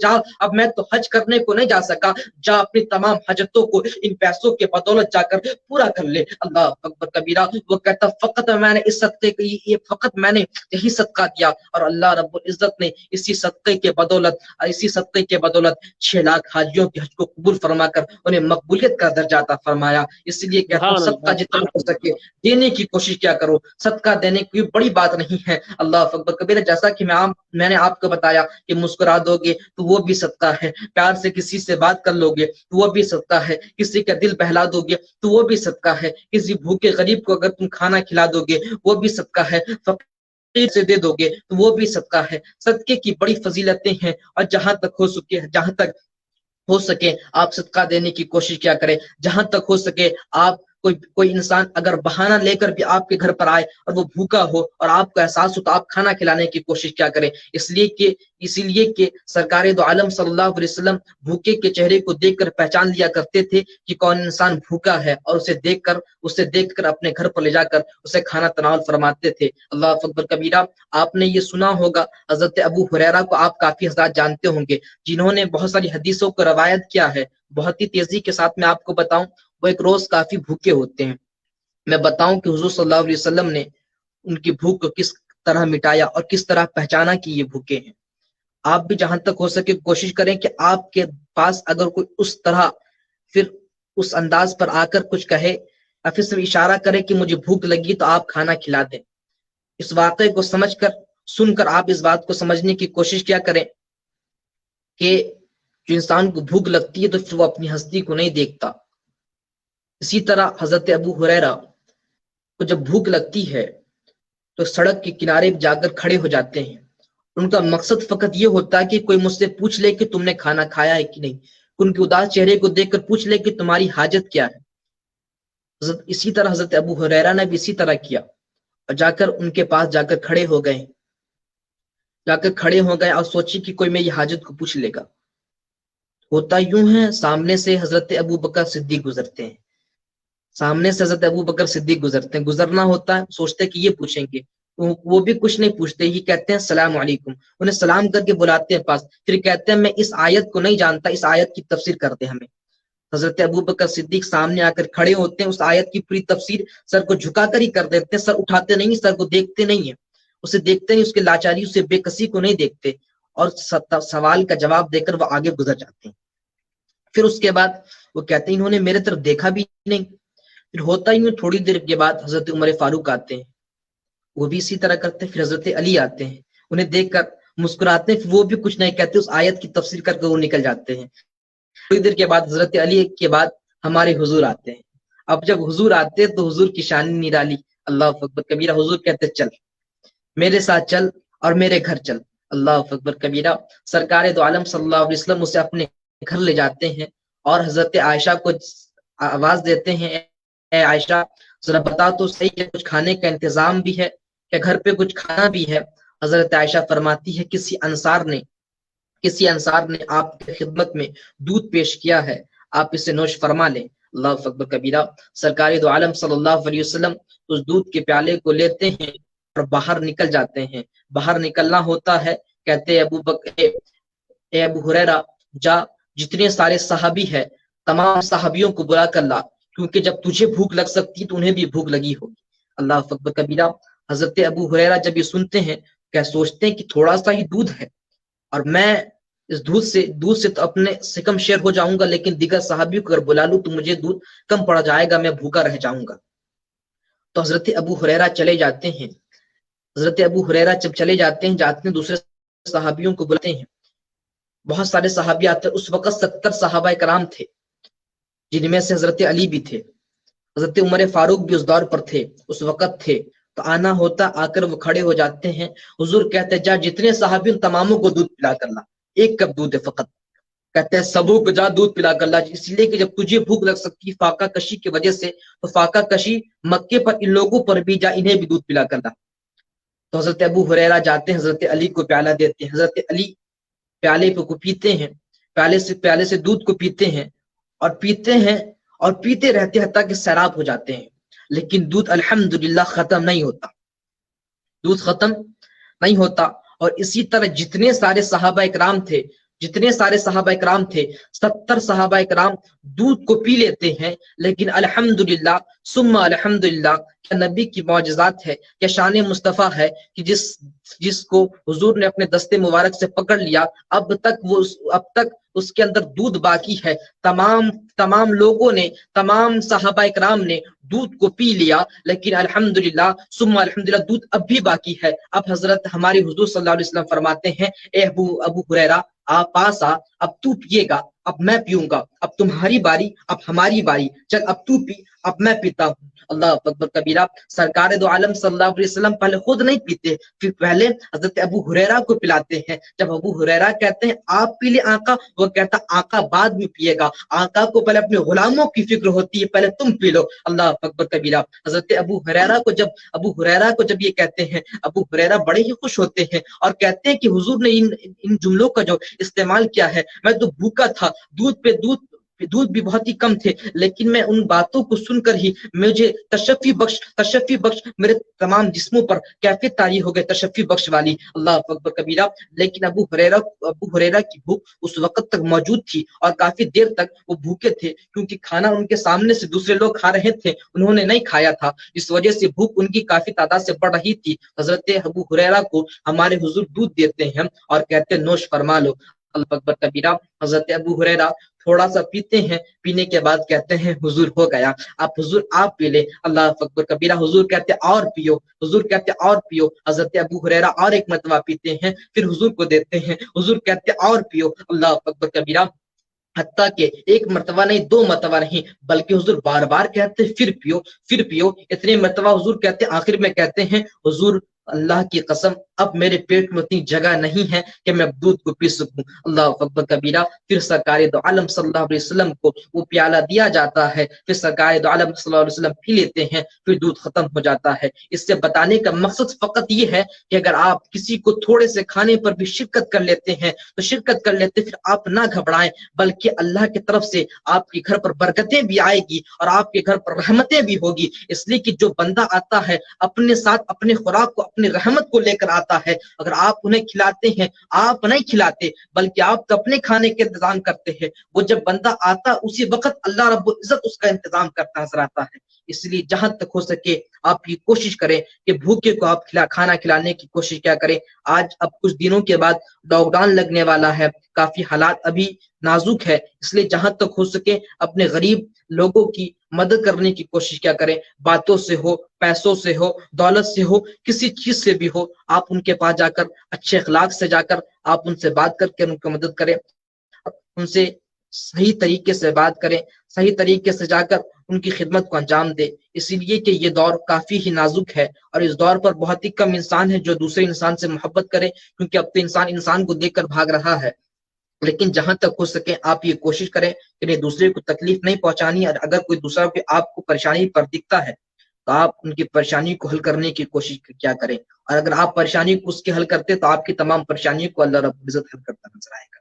جا، اب میں تو حج کرنے کو نہیں جا سکا، جا اپنی تمام حاجتوں کو ان پیسوں کے بدولت جا کر پورا کر لے۔ اللہ اکبر کبیرہ۔ وہ کہتا فقط میں نے اس صدقے کی فقط میں نے یہی صدقہ کیا، اور اللہ رب العزت نے اسی صدقے کے بدولت 6 لاکھ حاجیوں کے حج کو قبول فرما کر انہیں مقبولیت کا درجہ عطا فرمایا۔ اس لیے کہتا ہوں سبحان صدقہ اللہ، جتنا ہو سکے دینے کی کوشش کیا کرو۔ صدقہ دینے کی بڑی بات نہیں ہے۔ اللہ اکبر کبیرہ۔ جیسا کہ میں نے آپ کو بتایا کہ مسکرا دو گے تو وہ بھی صدقہ ہے، پیار سے کسی سے بات کر لو گے تو وہ بھی صدقہ ہے، کسی کا دل بہلا دو گے تو وہ بھی صدقہ ہے، کسی بھوکے غریب کو اگر تم کھانا کھلا دو گے وہ بھی صدقہ ہے، فقیر سے دے دو گے تو وہ بھی صدقہ ہے۔ صدقے کی بڑی فضیلتیں ہیں، اور جہاں تک ہو سکے آپ صدقہ دینے کی کوشش کیا کریں۔ جہاں تک ہو سکے آپ کوئی انسان اگر بہانہ لے کر بھی آپ کے گھر پر آئے اور وہ بھوکا ہو اور آپ کو احساس ہو تو آپ کھانا کھلانے کی کوشش کیا کریں۔ اسی لیے کہ سرکار دو عالم صلی اللہ علیہ وسلم بھوکے کے چہرے کو دیکھ کر پہچان لیا کرتے تھے کہ کون انسان بھوکا ہے، اور اسے دیکھ کر اپنے گھر پر لے جا کر اسے کھانا تناول فرماتے تھے۔ اللہ اکبر کبیرہ۔ آپ نے یہ سنا ہوگا حضرت ابو ہریرہ کو آپ کافی حضرات جانتے ہوں گے، جنہوں نے بہت ساری حدیثوں کو روایت کیا ہے۔ بہت ہی تیزی کے ساتھ میں آپ کو بتاؤں، وہ ایک روز کافی بھوکے ہوتے ہیں۔ میں بتاؤں کہ حضور صلی اللہ علیہ وسلم نے ان کی بھوک کو کس طرح مٹایا اور کس طرح پہچانا کہ یہ بھوکے ہیں۔ آپ بھی جہاں تک ہو سکے کوشش کریں کہ آپ کے پاس اگر کوئی اس طرح پھر اس انداز پر آ کر کچھ کہے یا پھر صرف اشارہ کرے کہ مجھے بھوک لگی تو آپ کھانا کھلا دیں۔ اس واقعے کو سن کر آپ اس بات کو سمجھنے کی کوشش کیا کریں کہ جو انسان کو بھوک لگتی ہے تو پھر وہ اپنی ہستی کو نہیں دیکھتا۔ اسی طرح حضرت ابو ہریرہ کو جب بھوک لگتی ہے تو سڑک کے کنارے جا کر کھڑے ہو جاتے ہیں۔ ان کا مقصد فقط یہ ہوتا ہے کہ کوئی مجھ سے پوچھ لے کہ تم نے کھانا کھایا ہے کہ نہیں، ان کے اداس چہرے کو دیکھ کر پوچھ لے کہ تمہاری حاجت کیا ہے۔ اسی طرح حضرت ابو ہریرہ نے بھی اسی طرح کیا، اور جا کر ان کے پاس جا کر کھڑے ہو گئے اور سوچی کہ کوئی میری حاجت کو پوچھ لے گا۔ ہوتا یوں ہے، سامنے سے حضرت ابو بکر صدیق گزرتے ہیں۔ گزرنا ہوتا ہے، سوچتے کہ یہ پوچھیں گے، وہ بھی کچھ نہیں پوچھتے، یہ کہتے ہیں السلام علیکم، انہیں سلام کر کے بلاتے ہیں پاس، پھر کہتے ہیں میں اس آیت کو نہیں جانتا، اس آیت کی تفسیر کر دیں ہمیں۔ حضرت ابو بکر صدیق سامنے آ کر کھڑے ہوتے ہیں، اس آیت کی پوری تفسیر سر کو جھکا کر ہی کر دیتے ہیں، سر اٹھاتے نہیں، سر کو دیکھتے نہیں ہیں، اسے دیکھتے نہیں، اس کے لاچاری، اسے بے کسی کو نہیں دیکھتے، اور سوال کا جواب دے کر وہ آگے گزر جاتے ہیں۔ پھر اس کے بعد وہ کہتے ہیں انہوں نے میرے طرف دیکھا بھی نہیں۔ پھر ہوتا ہی تھوڑی دیر کے بعد حضرت عمر فاروق آتے ہیں، وہ بھی اسی طرح کرتے ہیں۔ پھر حضرت علی آتے ہیں، انہیں دیکھ کر مسکراتے ہیں، پھر وہ بھی کچھ نہیں کہتے، اس آیت کی تفسیر کر کے وہ نکل جاتے ہیں۔ تھوڑی دیر کے بعد حضرت علی کے بعد ہمارے حضور آتے ہیں۔ اب جب حضور آتے ہیں تو حضور کی شان نرالی، اللہ اکبر کبیرہ۔ حضور کہتے چل میرے ساتھ چل اور میرے گھر چل، اللہ اکبر کبیرہ۔ سرکار دو عالم صلی اللہ علیہ وسلم اسے اپنے گھر لے جاتے ہیں اور حضرت عائشہ کو آواز دیتے ہیں، اے عائشہ ذرا بتا تو صحیح کہ کچھ کھانے کا انتظام بھی ہے، کہ گھر پہ کچھ کھانا بھی ہے۔ حضرت عائشہ فرماتی ہے کسی انصار نے آپ کی خدمت میں دودھ پیش کیا ہے، آپ اسے نوش فرما لیں، اللہ اکبر کبیرہ۔ سرکار دو عالم صلی اللہ علیہ وسلم اس دودھ کے پیالے کو لیتے ہیں اور باہر نکل جاتے ہیں۔ باہر نکلنا ہوتا ہے، کہتے اے ابو ہریرہ جا جتنے سارے صحابی ہے تمام صحابیوں کو بلا کر لا، کیونکہ جب تجھے بھوک لگ سکتی تو انہیں بھی بھوک لگی ہوگی، اللہ اکبر کبیرہ۔ حضرت ابو ہریرہ جب یہ سنتے ہیں کیا سوچتے ہیں کہ تھوڑا سا ہی دودھ ہے اور میں اس دودھ سے تو اپنے سے کم شیر ہو جاؤں گا، لیکن دیگر صحابیوں کو اگر بلا لوں تو مجھے دودھ کم پڑ جائے گا، میں بھوکا رہ جاؤں گا۔ تو حضرت ابو ہریرہ چلے جاتے ہیں۔ حضرت ابو ہریرہ جب چلے جاتے ہیں دوسرے صحابیوں کو بلاتے ہیں، بہت سارے صحابی آتے ہیں۔ اس وقت 70 صحابہ کرام تھے، جن میں سے حضرت علی بھی تھے، حضرت عمر فاروق بھی اس دور پر تھے، اس وقت تھے۔ تو آنا ہوتا، آ کر وہ کھڑے ہو جاتے ہیں۔ حضور کہتے جا جتنے صحابی ان تماموں کو دودھ پلا کر لا، 1 کپ دودھ ہے فقط، کہتے ہیں سبوں کو جا دودھ پلا کر لا، اس لیے کہ جب تجھے بھوک لگ سکتی فاقہ کشی کی وجہ سے تو فاقہ کشی مکے پر ان لوگوں پر بھی جا، انہیں بھی دودھ پلا کر لا۔ تو حضرت ابو ہریرہ جاتے ہیں، حضرت علی کو پیالہ دیتے ہیں، حضرت علی پیالے کو پیتے ہیں، پیالے سے دودھ کو پیتے ہیں اور پیتے رہتے حتیٰ کہ سیراب ہو جاتے ہیں، لیکن دودھ الحمدللہ ختم نہیں ہوتا۔ دودھ ختم نہیں ہوتا. اور اسی طرح جتنے سارے صحابہ اکرام تھے 70 صحابہ اکرام دودھ کو پی لیتے ہیں، لیکن الحمدللہ ثم الحمدللہ کیا نبی کی معجزات ہے، کیا شان مصطفیٰ ہے کہ جس کو حضور نے اپنے دستے مبارک سے پکڑ لیا، اب تک اس کے اندر دودھ باقی ہے. تمام لوگوں نے، تمام صحابہ اکرام نے دودھ کو پی لیا، لیکن الحمدللہ ثم الحمدللہ دودھ اب بھی باقی ہے. اب حضرت ہماری حضور صلی اللہ علیہ وسلم فرماتے ہیں، اے ابو ہریرہ آپ پاس آ، اب تو پیے گا، اب میں پیوں گا، اب تمہاری باری، اب ہماری باری، چل اب تو پی، اب میں پیتا ہوں. اللہ اکبر کبیرہ. سرکار دو عالم صلی اللہ علیہ وسلم پہلے خود نہیں پیتے، پھر پہلے حضرت ابو ہریرہ کو پلاتے ہیں. جب ابو ہریرہ کہتے ہیں آپ پی لے آقا، وہ کہتا آقا بعد میں پیے گا، آقا کو پہلے اپنے غلاموں کی فکر ہوتی ہے، پہلے تم پی لو. اللہ اکبر کبیرہ. حضرت ابو ہریرہ کو جب یہ کہتے ہیں، ابو ہریرہ بڑے ہی خوش ہوتے ہیں اور کہتے ہیں کہ حضور نے ان جملوں کا جو استعمال کیا ہے، میں تو بھوکا تھا، دودھ بھی بہت ہی کم تھے، لیکن میں ان باتوں کو سن کر ہی مجھے تشفی بخش میرے تمام جسموں پر کیفیت طاری ہو گئے، تشفی بخش والی. اللہ اکبر کبیرہ. لیکن ابو ہریرہ کی بھوک اس وقت تک موجود تھی اور کافی دیر تک وہ بھوکے تھے، کیونکہ کھانا ان کے سامنے سے دوسرے لوگ کھا رہے تھے، انہوں نے نہیں کھایا تھا، اس وجہ سے بھوک ان کی کافی تعداد سے بڑھ رہی تھی. حضرت ابو ہریرہ کو ہمارے حضور دودھ دیتے ہیں اور کہتے ہیں نوش فرما لو. اللہ اکبر کبیرہ. حضرت ابو ہریرہ تھوڑا سا پیتے ہیں، پینے کے بعد کہتے ہیں حضور ہو گیا، حضور آپ پی لے. اللہ اکبر کبیرہ. حضور کہتے اور پیو. حضرت ابو ہریرہ اور ایک مرتبہ پیتے ہیں، پھر حضور کو دیتے ہیں، حضور کہتے اور پیو. اللہ اکبر کبیرہ. حتیٰ کہ ایک مرتبہ نہیں، 2 مرتبہ نہیں، بلکہ حضور بار بار کہتے پھر پیو. اتنے مرتبہ حضور کہتے، آخر میں کہتے ہیں حضور اللہ کی قسم اب میرے پیٹ میں اتنی جگہ نہیں ہے کہ میں دودھ کو پی سکوں. اللہ اکبر کبیرہ. پھر سرکار دو عالم صلی اللہ علیہ وسلم کو وہ پیالہ دیا جاتا ہے، پھر سرکار دو عالم صلی اللہ علیہ وسلم پی لیتے ہیں، پھر دودھ ختم ہو جاتا ہے. اس سے بتانے کا مقصد فقط یہ ہے کہ اگر آپ کسی کو تھوڑے سے کھانے پر بھی شرکت کر لیتے ہیں پھر آپ نہ گھبرائیں، بلکہ اللہ کی طرف سے آپ کے گھر پر برکتیں بھی آئے گی اور آپ کے گھر پر رحمتیں بھی ہوگی. اس لیے کہ جو بندہ آتا ہے اپنے ساتھ اپنے خوراک کو، اپنی رحمت کو لے کر آتا ہے. اگر آپ انہیں کھلاتے ہیں، آپ نہیں کھلاتے بلکہ آپ تو اپنے کھانے کے انتظام کرتے ہیں، وہ جب بندہ آتا اسی وقت اللہ رب العزت اس کا انتظام کرتا نظر آتا ہے. اس لیے جہاں تک ہو سکے آپ یہ کوشش کریں کہ بھوکے کو آپ کھانا کھلانے کی کوشش کیا کریں. آج اب کچھ دنوں کے بعد لاک ڈاؤن لگنے والا ہے، کافی حالات ابھی نازک ہے، اس لیے جہاں تک ہو سکے اپنے غریب لوگوں کی مدد کرنے کی کوشش کیا کریں. باتوں سے ہو، پیسوں سے ہو، دولت سے ہو، کسی چیز سے بھی ہو، آپ ان کے پاس جا کر، اچھے اخلاق سے جا کر آپ ان سے بات کر کے ان کی مدد کریں، ان سے صحیح طریقے سے بات کریں، صحیح طریقے سے جا کر ان کی خدمت کو انجام دے. اسی لیے کہ یہ دور کافی ہی نازک ہے اور اس دور پر بہت ہی کم انسان ہے جو دوسرے انسان سے محبت کرے، کیونکہ اب تو انسان کو دیکھ کر بھاگ رہا ہے. لیکن جہاں تک ہو سکے آپ یہ کوشش کریں کہ دوسرے کو تکلیف نہیں پہنچانی، اور اگر کوئی دوسرا بھی آپ کو پریشانی پر دکھتا ہے تو آپ ان کی پریشانی کو حل کرنے کی کوشش کیا کریں. اور اگر آپ پریشانی کو اس کے حل کرتے تو آپ کی تمام پریشانیوں کو اللہ رب العزت حل کرتا نظر آئے گا.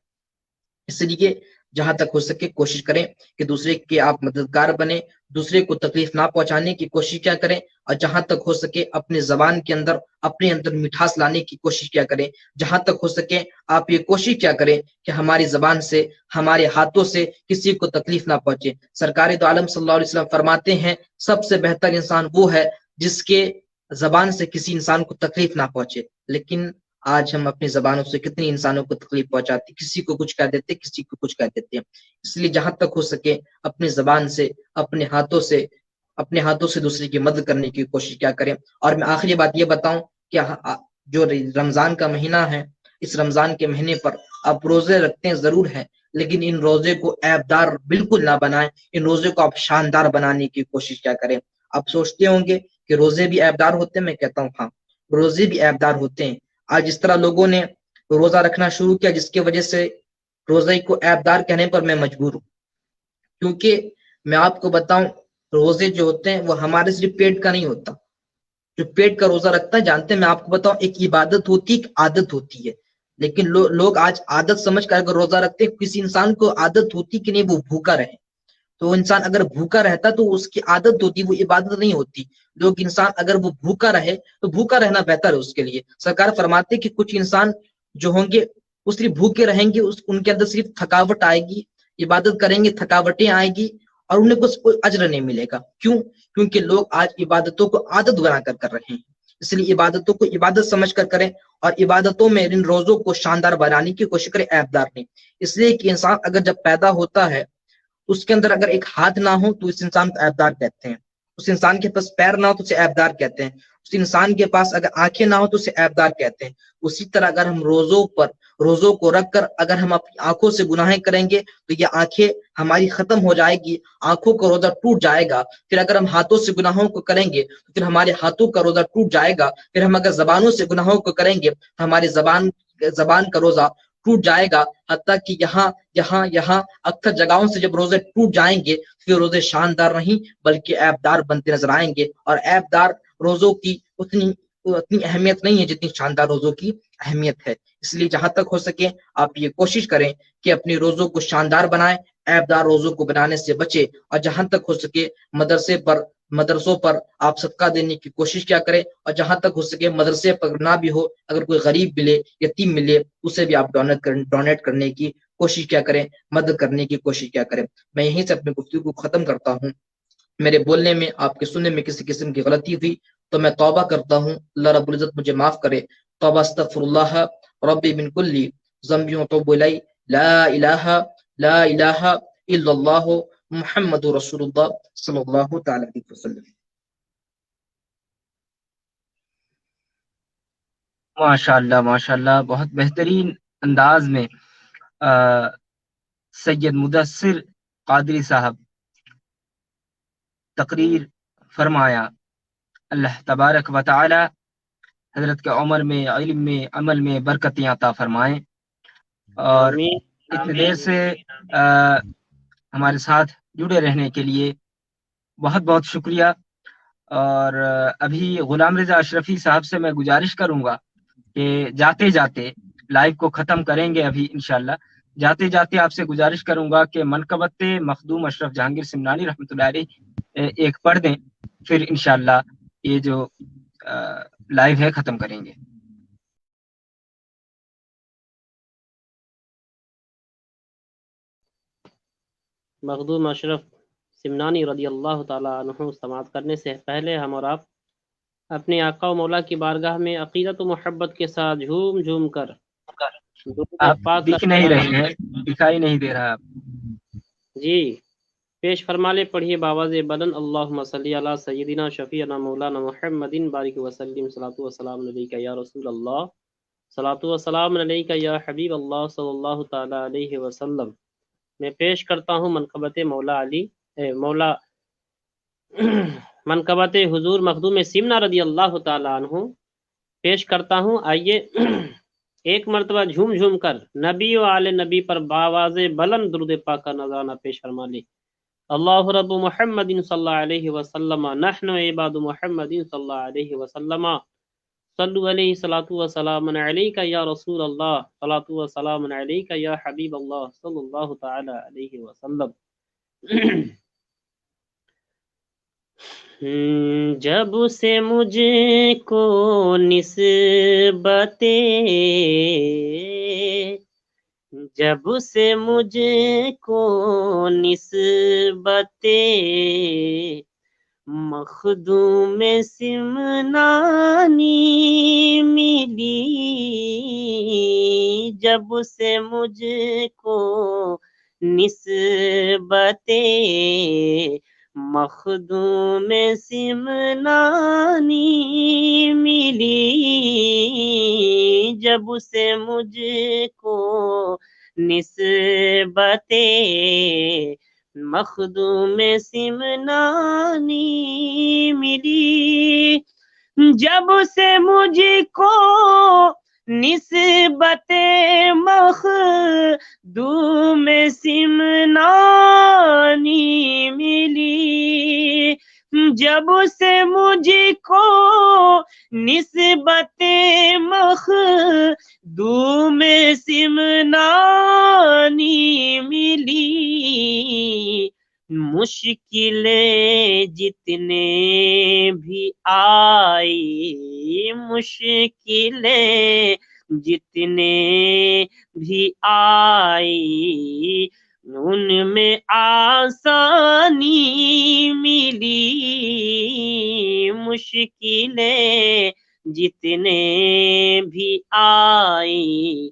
اس لیے جہاں تک ہو سکے کوشش کریں کہ دوسرے کے آپ مددگار بنیں، دوسرے کو تکلیف نہ پہنچانے کی کوشش کیا کریں، اور جہاں تک ہو سکے اپنے زبان کے اندر اپنے اندر مٹھاس لانے کی کوشش کیا کریں. جہاں تک ہو سکے آپ یہ کوشش کیا کریں کہ ہماری زبان سے، ہمارے ہاتھوں سے کسی کو تکلیف نہ پہنچے. سرکار دو عالم صلی اللہ علیہ وسلم فرماتے ہیں سب سے بہتر انسان وہ ہے جس کے زبان سے کسی انسان کو تکلیف نہ پہنچے. لیکن آج ہم اپنی زبانوں سے کتنی انسانوں کو تکلیف پہنچاتے، کسی کو کچھ کہہ دیتے، کسی کو کچھ کہہ دیتے ہیں. اس لیے جہاں تک ہو سکے اپنی زبان سے، اپنے ہاتھوں سے دوسرے کی مدد کرنے کی کوشش کیا کریں. اور میں آخری بات یہ بتاؤں کہ جو رمضان کا مہینہ ہے، اس رمضان کے مہینے پر آپ روزے رکھتے ہیں ضرور ہیں، لیکن ان روزے کو عیبدار بالکل نہ بنائیں، ان روزے کو آپ شاندار بنانے کی کوشش کیا کریں. آپ سوچتے ہوں گے کہ روزے بھی عیبدار ہوتے ہیں، میں کہتا ہوں ہاں روزے بھی عیبدار ہوتے ہیں. آج اس طرح لوگوں نے روزہ رکھنا شروع کیا جس کی وجہ سے روزے کو عیبدار کہنے پر میں مجبور ہوں. کیونکہ میں آپ کو بتاؤں روزے جو ہوتے ہیں وہ ہمارے صرف پیٹ کا نہیں ہوتا. جو پیٹ کا روزہ رکھتا ہے جانتے ہیں، میں آپ کو بتاؤں ایک عبادت ہوتی ہے، ایک عادت ہوتی ہے. لیکن لوگ آج عادت سمجھ کر اگر روزہ رکھتے ہیں، کسی انسان کو عادت ہوتی کہ نہیں وہ بھوکا رہے، تو انسان اگر بھوکا رہتا تو اس کی عادت ہوتی، وہ عبادت نہیں ہوتی. لوگ انسان اگر وہ بھوکا رہے تو بھوکا رہنا بہتر ہے اس کے لیے. سرکار فرماتے کہ کچھ انسان جو ہوں گے وہ صرف بھوکے رہیں گے، ان کے اندر صرف تھکاوٹ آئے گی، عبادت کریں گے تھکاوٹیں آئے گی اور انہیں کچھ کوئی اجر نہیں ملے گا. کیوں؟ کیونکہ لوگ آج عبادتوں کو عادت بنا کر رہے ہیں. اس لیے عبادتوں کو عبادت سمجھ کر کریں، اور عبادتوں میں ان روزوں کو شاندار بنانے کی کوشش کریں، عیبدار نہیں. اس لیے کہ انسان اگر جب پیدا ہوتا ہے اس کے اندر اگر ایک ہاتھ نہ ہو تو اس انسان کو عیبدار کہتے ہیں. اس انسان کے پاس پیر نہ ہو تو اسے عیبدار کہتے ہیں. اس انسان کے پاس اگر آنکھیں نہ ہو تو اسے عیبدار کہتے ہیں. اسی طرح اگر ہم روزوں کو رکھ کر اگر ہم اپنی آنکھوں سے گناہیں کریں گے تو یہ آنکھیں ہماری ختم ہو جائے گی، آنکھوں کا روزہ ٹوٹ جائے گا. پھر اگر ہم ہاتھوں سے گناہوں کو کریں گے تو پھر ہمارے ہاتھوں کا روزہ ٹوٹ جائے گا. پھر ہم اگر زبانوں سے گناہوں کو کریں گے تو ہماری زبان کا روزہ ٹوٹ جائے گا. حتیٰ کہ یہاں اکثر جگہوں سے جب روزے ٹوٹ جائیں گے پھر روزے شاندار نہیں بلکہ عیبدار بنتے نظر آئیں گے. اور عیبدار روزوں کی اتنی اہمیت نہیں ہے جتنی شاندار روزوں کی اہمیت ہے. اس لیے جہاں تک ہو سکے آپ یہ کوشش کریں کہ اپنی روزوں کو شاندار بنائیں، عیبدار روزوں کو بنانے سے بچے. اور جہاں تک ہو سکے مدرسوں پر آپ صدقہ دینے کی کوشش کیا کریں. اور جہاں تک ہو سکے مدرسے پر نہ بھی ہو، اگر کوئی غریب ملے، یتیم ملے، اسے بھی آپ ڈونیٹ کرنے کی کوشش کیا کریں، مدد کرنے کی کوشش کیا کریں. میں یہیں سے اپنی گفتگو کو ختم کرتا ہوں. میرے بولنے میں، آپ کے سننے میں کسی قسم کی غلطی ہوئی تو میں توبہ کرتا ہوں، اللہ رب العزت مجھے معاف کرے. توبہ استغفر اللہ ربی من کل ذنب واتوب الیہ، لا الہ الا اللہ محمد رسول اللہ صلی اللہ تعالی علیہ وسلم. ماشاء اللہ بہت بہترین انداز میں سید مدثر قادری صاحب تقریر فرمایا. اللہ تبارک و تعالی حضرت کے عمر میں، علم میں، عمل میں برکتیں عطا فرمائیں. اور آمین. اتنی دیر سے ہمارے ساتھ جڑے رہنے کے لیے بہت بہت شکریہ. اور ابھی غلام رضا اشرفی صاحب سے میں گزارش کروں گا کہ جاتے جاتے لائیو کو ختم کریں گے ابھی انشاءاللہ. جاتے جاتے آپ سے گزارش کروں گا کہ منقبت مخدوم اشرف جہانگیر سمنانی رحمۃ اللہ علیہ ایک پڑھ دیں، پھر انشاءاللہ یہ جو لائیو ہے ختم کریں گے. مخدوم اشرف سمنانی رضی اللہ تعالیٰ عنہ سماعت کرنے سے پہلے ہم اور آپ اپنے آقا و مولا کی بارگاہ میں عقیدت و محبت کے ساتھ جھوم جھوم کر آپ دکھ نہیں رہے ہیں، دکھائی نہیں دے رہا آپ. جی پیش فرمالے پڑھیے باواز بدن. اللہم صلی علی سیدنا شفیعنا مولانا محمد بارک وسلم. صلاۃ و سلام علیک یا رسول اللہ، صلاۃ و سلام علیک یا حبیب اللہ صلی اللہ تعالی علیہ وسلم. میں پیش کرتا ہوں منقبت حضور مخدوم سمنا رضی اللہ تعالی عنہ پیش کرتا ہوں. آئیے ایک مرتبہ جھوم جھوم کر نبی و آل نبی پر باواز بلند درود پاک کا نذرانہ پیش فرما لے. اللہ رب محمد صلی اللہ علیہ وسلم، نحن عباد محمد صلی اللہ علیہ وسلم، صلو علیہ صلاۃ و سلام علیک یا رسول اللہ، صلاۃ و سلام علیک یا حبیب اللہ صلی اللہ تعالی علیہ وسلم. جب سے مجھ کو نسبت مخدوم سمنانی ملی، جب سے مجھ کو نسبت مخدوم سمنانی ملی، جب سے مجھ کو نسبت مخدوم سمنانی ملی، جب سے مجھ کو نسبت مخدوم سمنانی ملی، جب سے مجھ کو نسبت مخدوم سمنانی ملی، مشکلیں جتنے بھی آئی، مشکلیں جتنے بھی آئی، ان میں آسانی ملی، مشکلیں جتنے بھی آئی،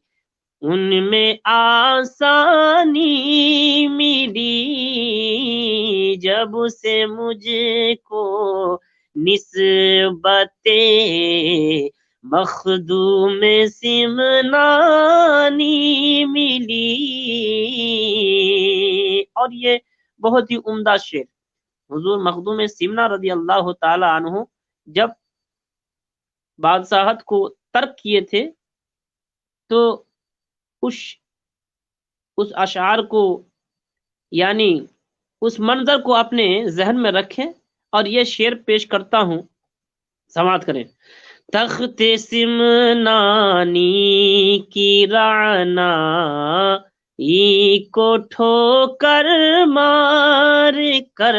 ان میں آسانی ملی، جب سے مجھ کو نسبت مخدوم سمنانی ملی۔ اور یہ بہت ہی عمدہ شعر حضور مخدوم سمنا رضی اللہ تعالی عنہ جب بادشاہت کو ترک کیے تھے تو اس اشعار کو یعنی اس منظر کو اپنے ذہن میں رکھیں اور یہ شعر پیش کرتا ہوں، سماعت کریں۔ تخت سمنانی کی رعنائی کو ٹھوکر مار کر،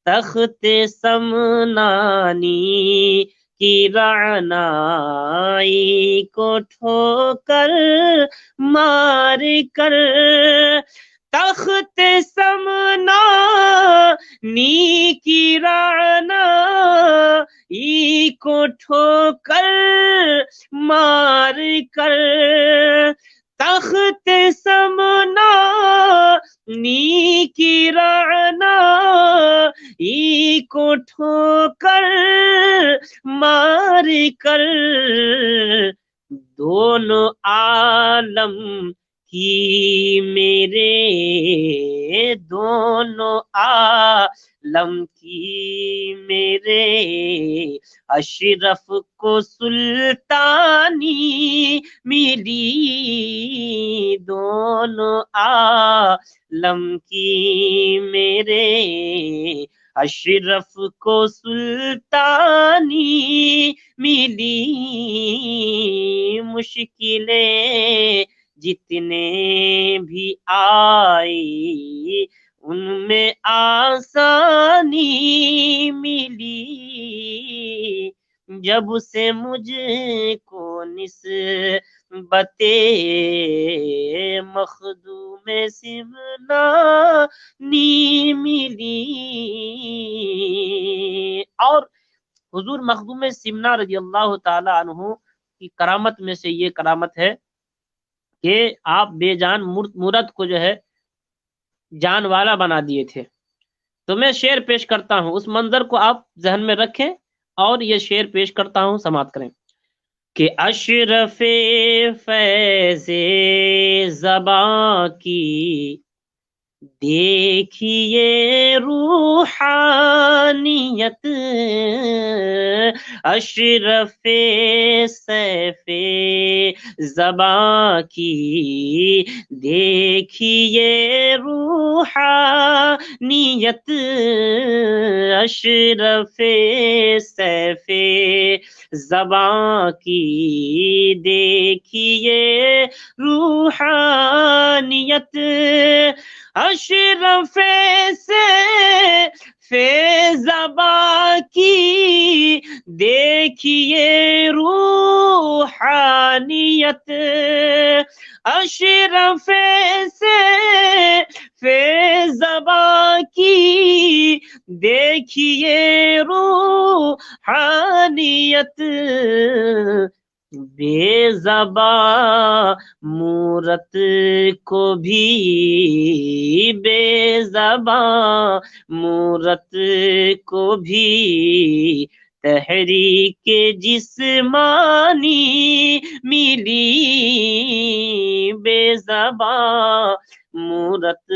تخت سمنانی کی رعنائی کو ٹھوکر مار کر، تخت سمنانی کی رعنائی کو ٹھوکر مار کر، تخت سمنانی کی رعنائی کو ٹھوکر مار کر، دونوں عالم کی میرے، دونوں عالم کی میرے اشرف کو سلطانی ملی، دونوں عالم کی میرے اشرف کو سلطانی ملی، مشکلیں جتنے بھی آئی، ان میں آسانی ملی، جب سے مجھ کو نسبت مخدوم سمنانی ملی۔ اور حضور مخدوم سمنا رضی اللہ تعالی عنہ کی کرامت میں سے یہ کرامت ہے کہ آپ بے جان مرد کو جو ہے جان والا بنا دیے تھے۔ تو میں شعر پیش کرتا ہوں، اس منظر کو آپ ذہن میں رکھیں اور یہ شعر پیش کرتا ہوں، سماعت کریں کہ اشرف فیض زباں کی دیکھیے روحانیت، اشرف سیف زباں کی دیکھیے روحانیت، اشرف سیف زباں کی دیکھیے روحانیت، اشرف سے زباں کی دیکھیے روحانیت، اشرف سے زباں کی دیکھیے روحانیت، بے زباں مورت کو بھی، بے زباں مورت کو بھی تحریک جسمانی ملی، بے زباں مورت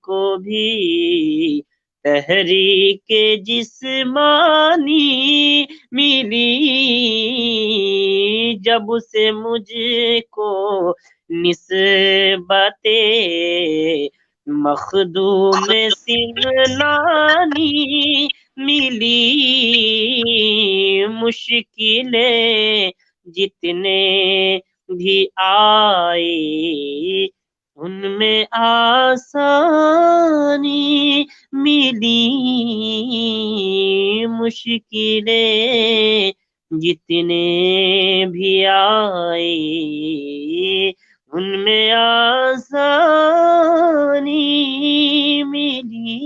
کو بھی تحریک جسمانی ملی، جب سے مجھ کو نسبت مخدوم سمنانی ملی، مشکلیں جتنے بھی آئی، ان میں آسانی ملی، مشکلیں جتنے بھی آئے ان میں آسانی ملی۔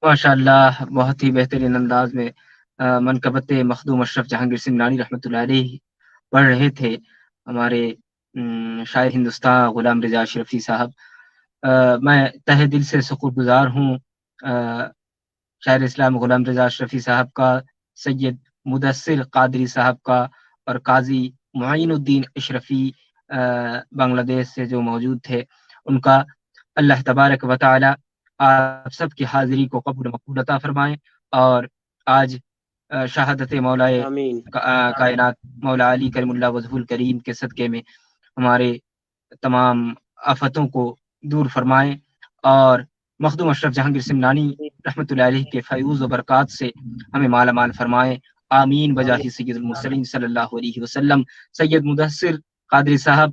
ماشاء اللہ، بہت ہی بہترین انداز میں منقبت مخدوم اشرف جہانگیر سمنانی رحمۃ اللہ علیہ پڑھ رہے تھے ہمارے شاعر ہندوستان غلام رضا اشرفی صاحب۔ میں تہہ دل سے شکر گزار ہوں شاعر اسلام غلام رضا اشرفی صاحب کا، سید مدثر قادری صاحب کا، اور قاضی معین الدین اشرفی بنگلہ دیش سے جو موجود تھے ان کا۔ اللہ تبارک و تعالی آپ سب کی حاضری کو قبول مقبول عطا فرمائیں، اور آج شہادت مولائے آمین۔ کائنات مولا علی کریم اللہ وجہہ الکریم کے صدقے میں ہمارے تمام آفتوں کو دور فرمائیں، اور مخدوم اشرف جہانگیر سمنانی رحمۃ اللہ علیہ کے فیوز و برکات سے ہمیں مالا مال فرمائیں، آمین بجاہ سید المرسلین صلی اللہ علیہ وسلم۔ سید مدثر قادری صاحب،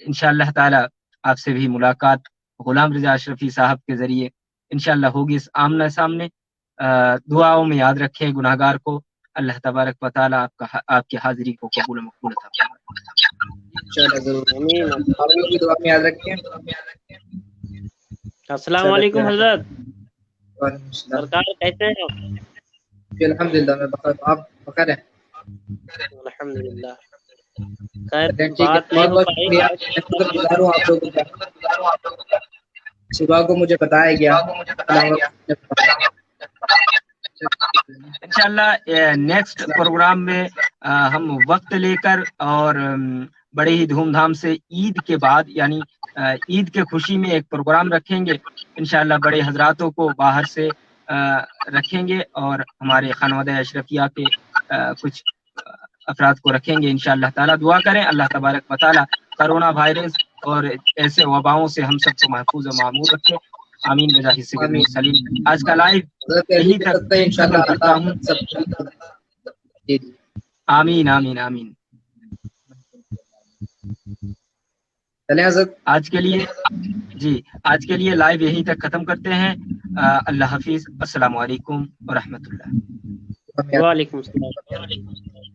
انشاءاللہ تعالی آپ سے بھی ملاقات غلام رضا اشرفی صاحب کے ذریعے انشاءاللہ ہوگی اس آمنے سامنے۔ دعاؤں میں یاد رکھیں گناہگار کو، اللہ تبارک و تعالی آپ کی حاضری کو قبول مقبول عطا فرمائے۔ انشاءاللہ ضرور، آمین۔ آپ لوگ بھی دعا میں یاد رکھیں۔ السلام علیکم حضرت، وعلیکم السلام۔ سرکار کیسے ہیں آپ؟ جی الحمدللہ میں بخیر، آپ بخیر ہیں؟ الحمدللہ۔ خیر ٹھیک ہے، بات نہیں بہت ہو بہت پائی۔ شکریہ، میں شکر گزار ہوں آپ لوگوں کا۔ صبح کو مجھے بتایا گیا، انشاءاللہ نیکسٹ پروگرام میں ہم وقت لے کر اور بڑے ہی دھوم دھام سے عید کے بعد، یعنی عید کے خوشی میں ایک پروگرام رکھیں گے انشاءاللہ، بڑے حضراتوں کو باہر سے رکھیں گے، اور ہمارے خانوادہ اشرفیہ کے کچھ افراد کو رکھیں گے انشاءاللہ تعالی۔ دعا کریں اللہ تبارک و تعالی کرونا وائرس اور ایسے وباؤں سے ہم سب کو محفوظ و معمور رکھے، آمین بجاہ سید المرسلین۔ آج کا لائیو یہیں تک ختم کرتا ہوں۔ آمین آمین آمین۔ آج کے لیے لائیو یہیں تک ختم کرتے ہیں۔ اللہ حافظ، السلام علیکم ورحمۃ اللہ۔ وعلیکم السلام۔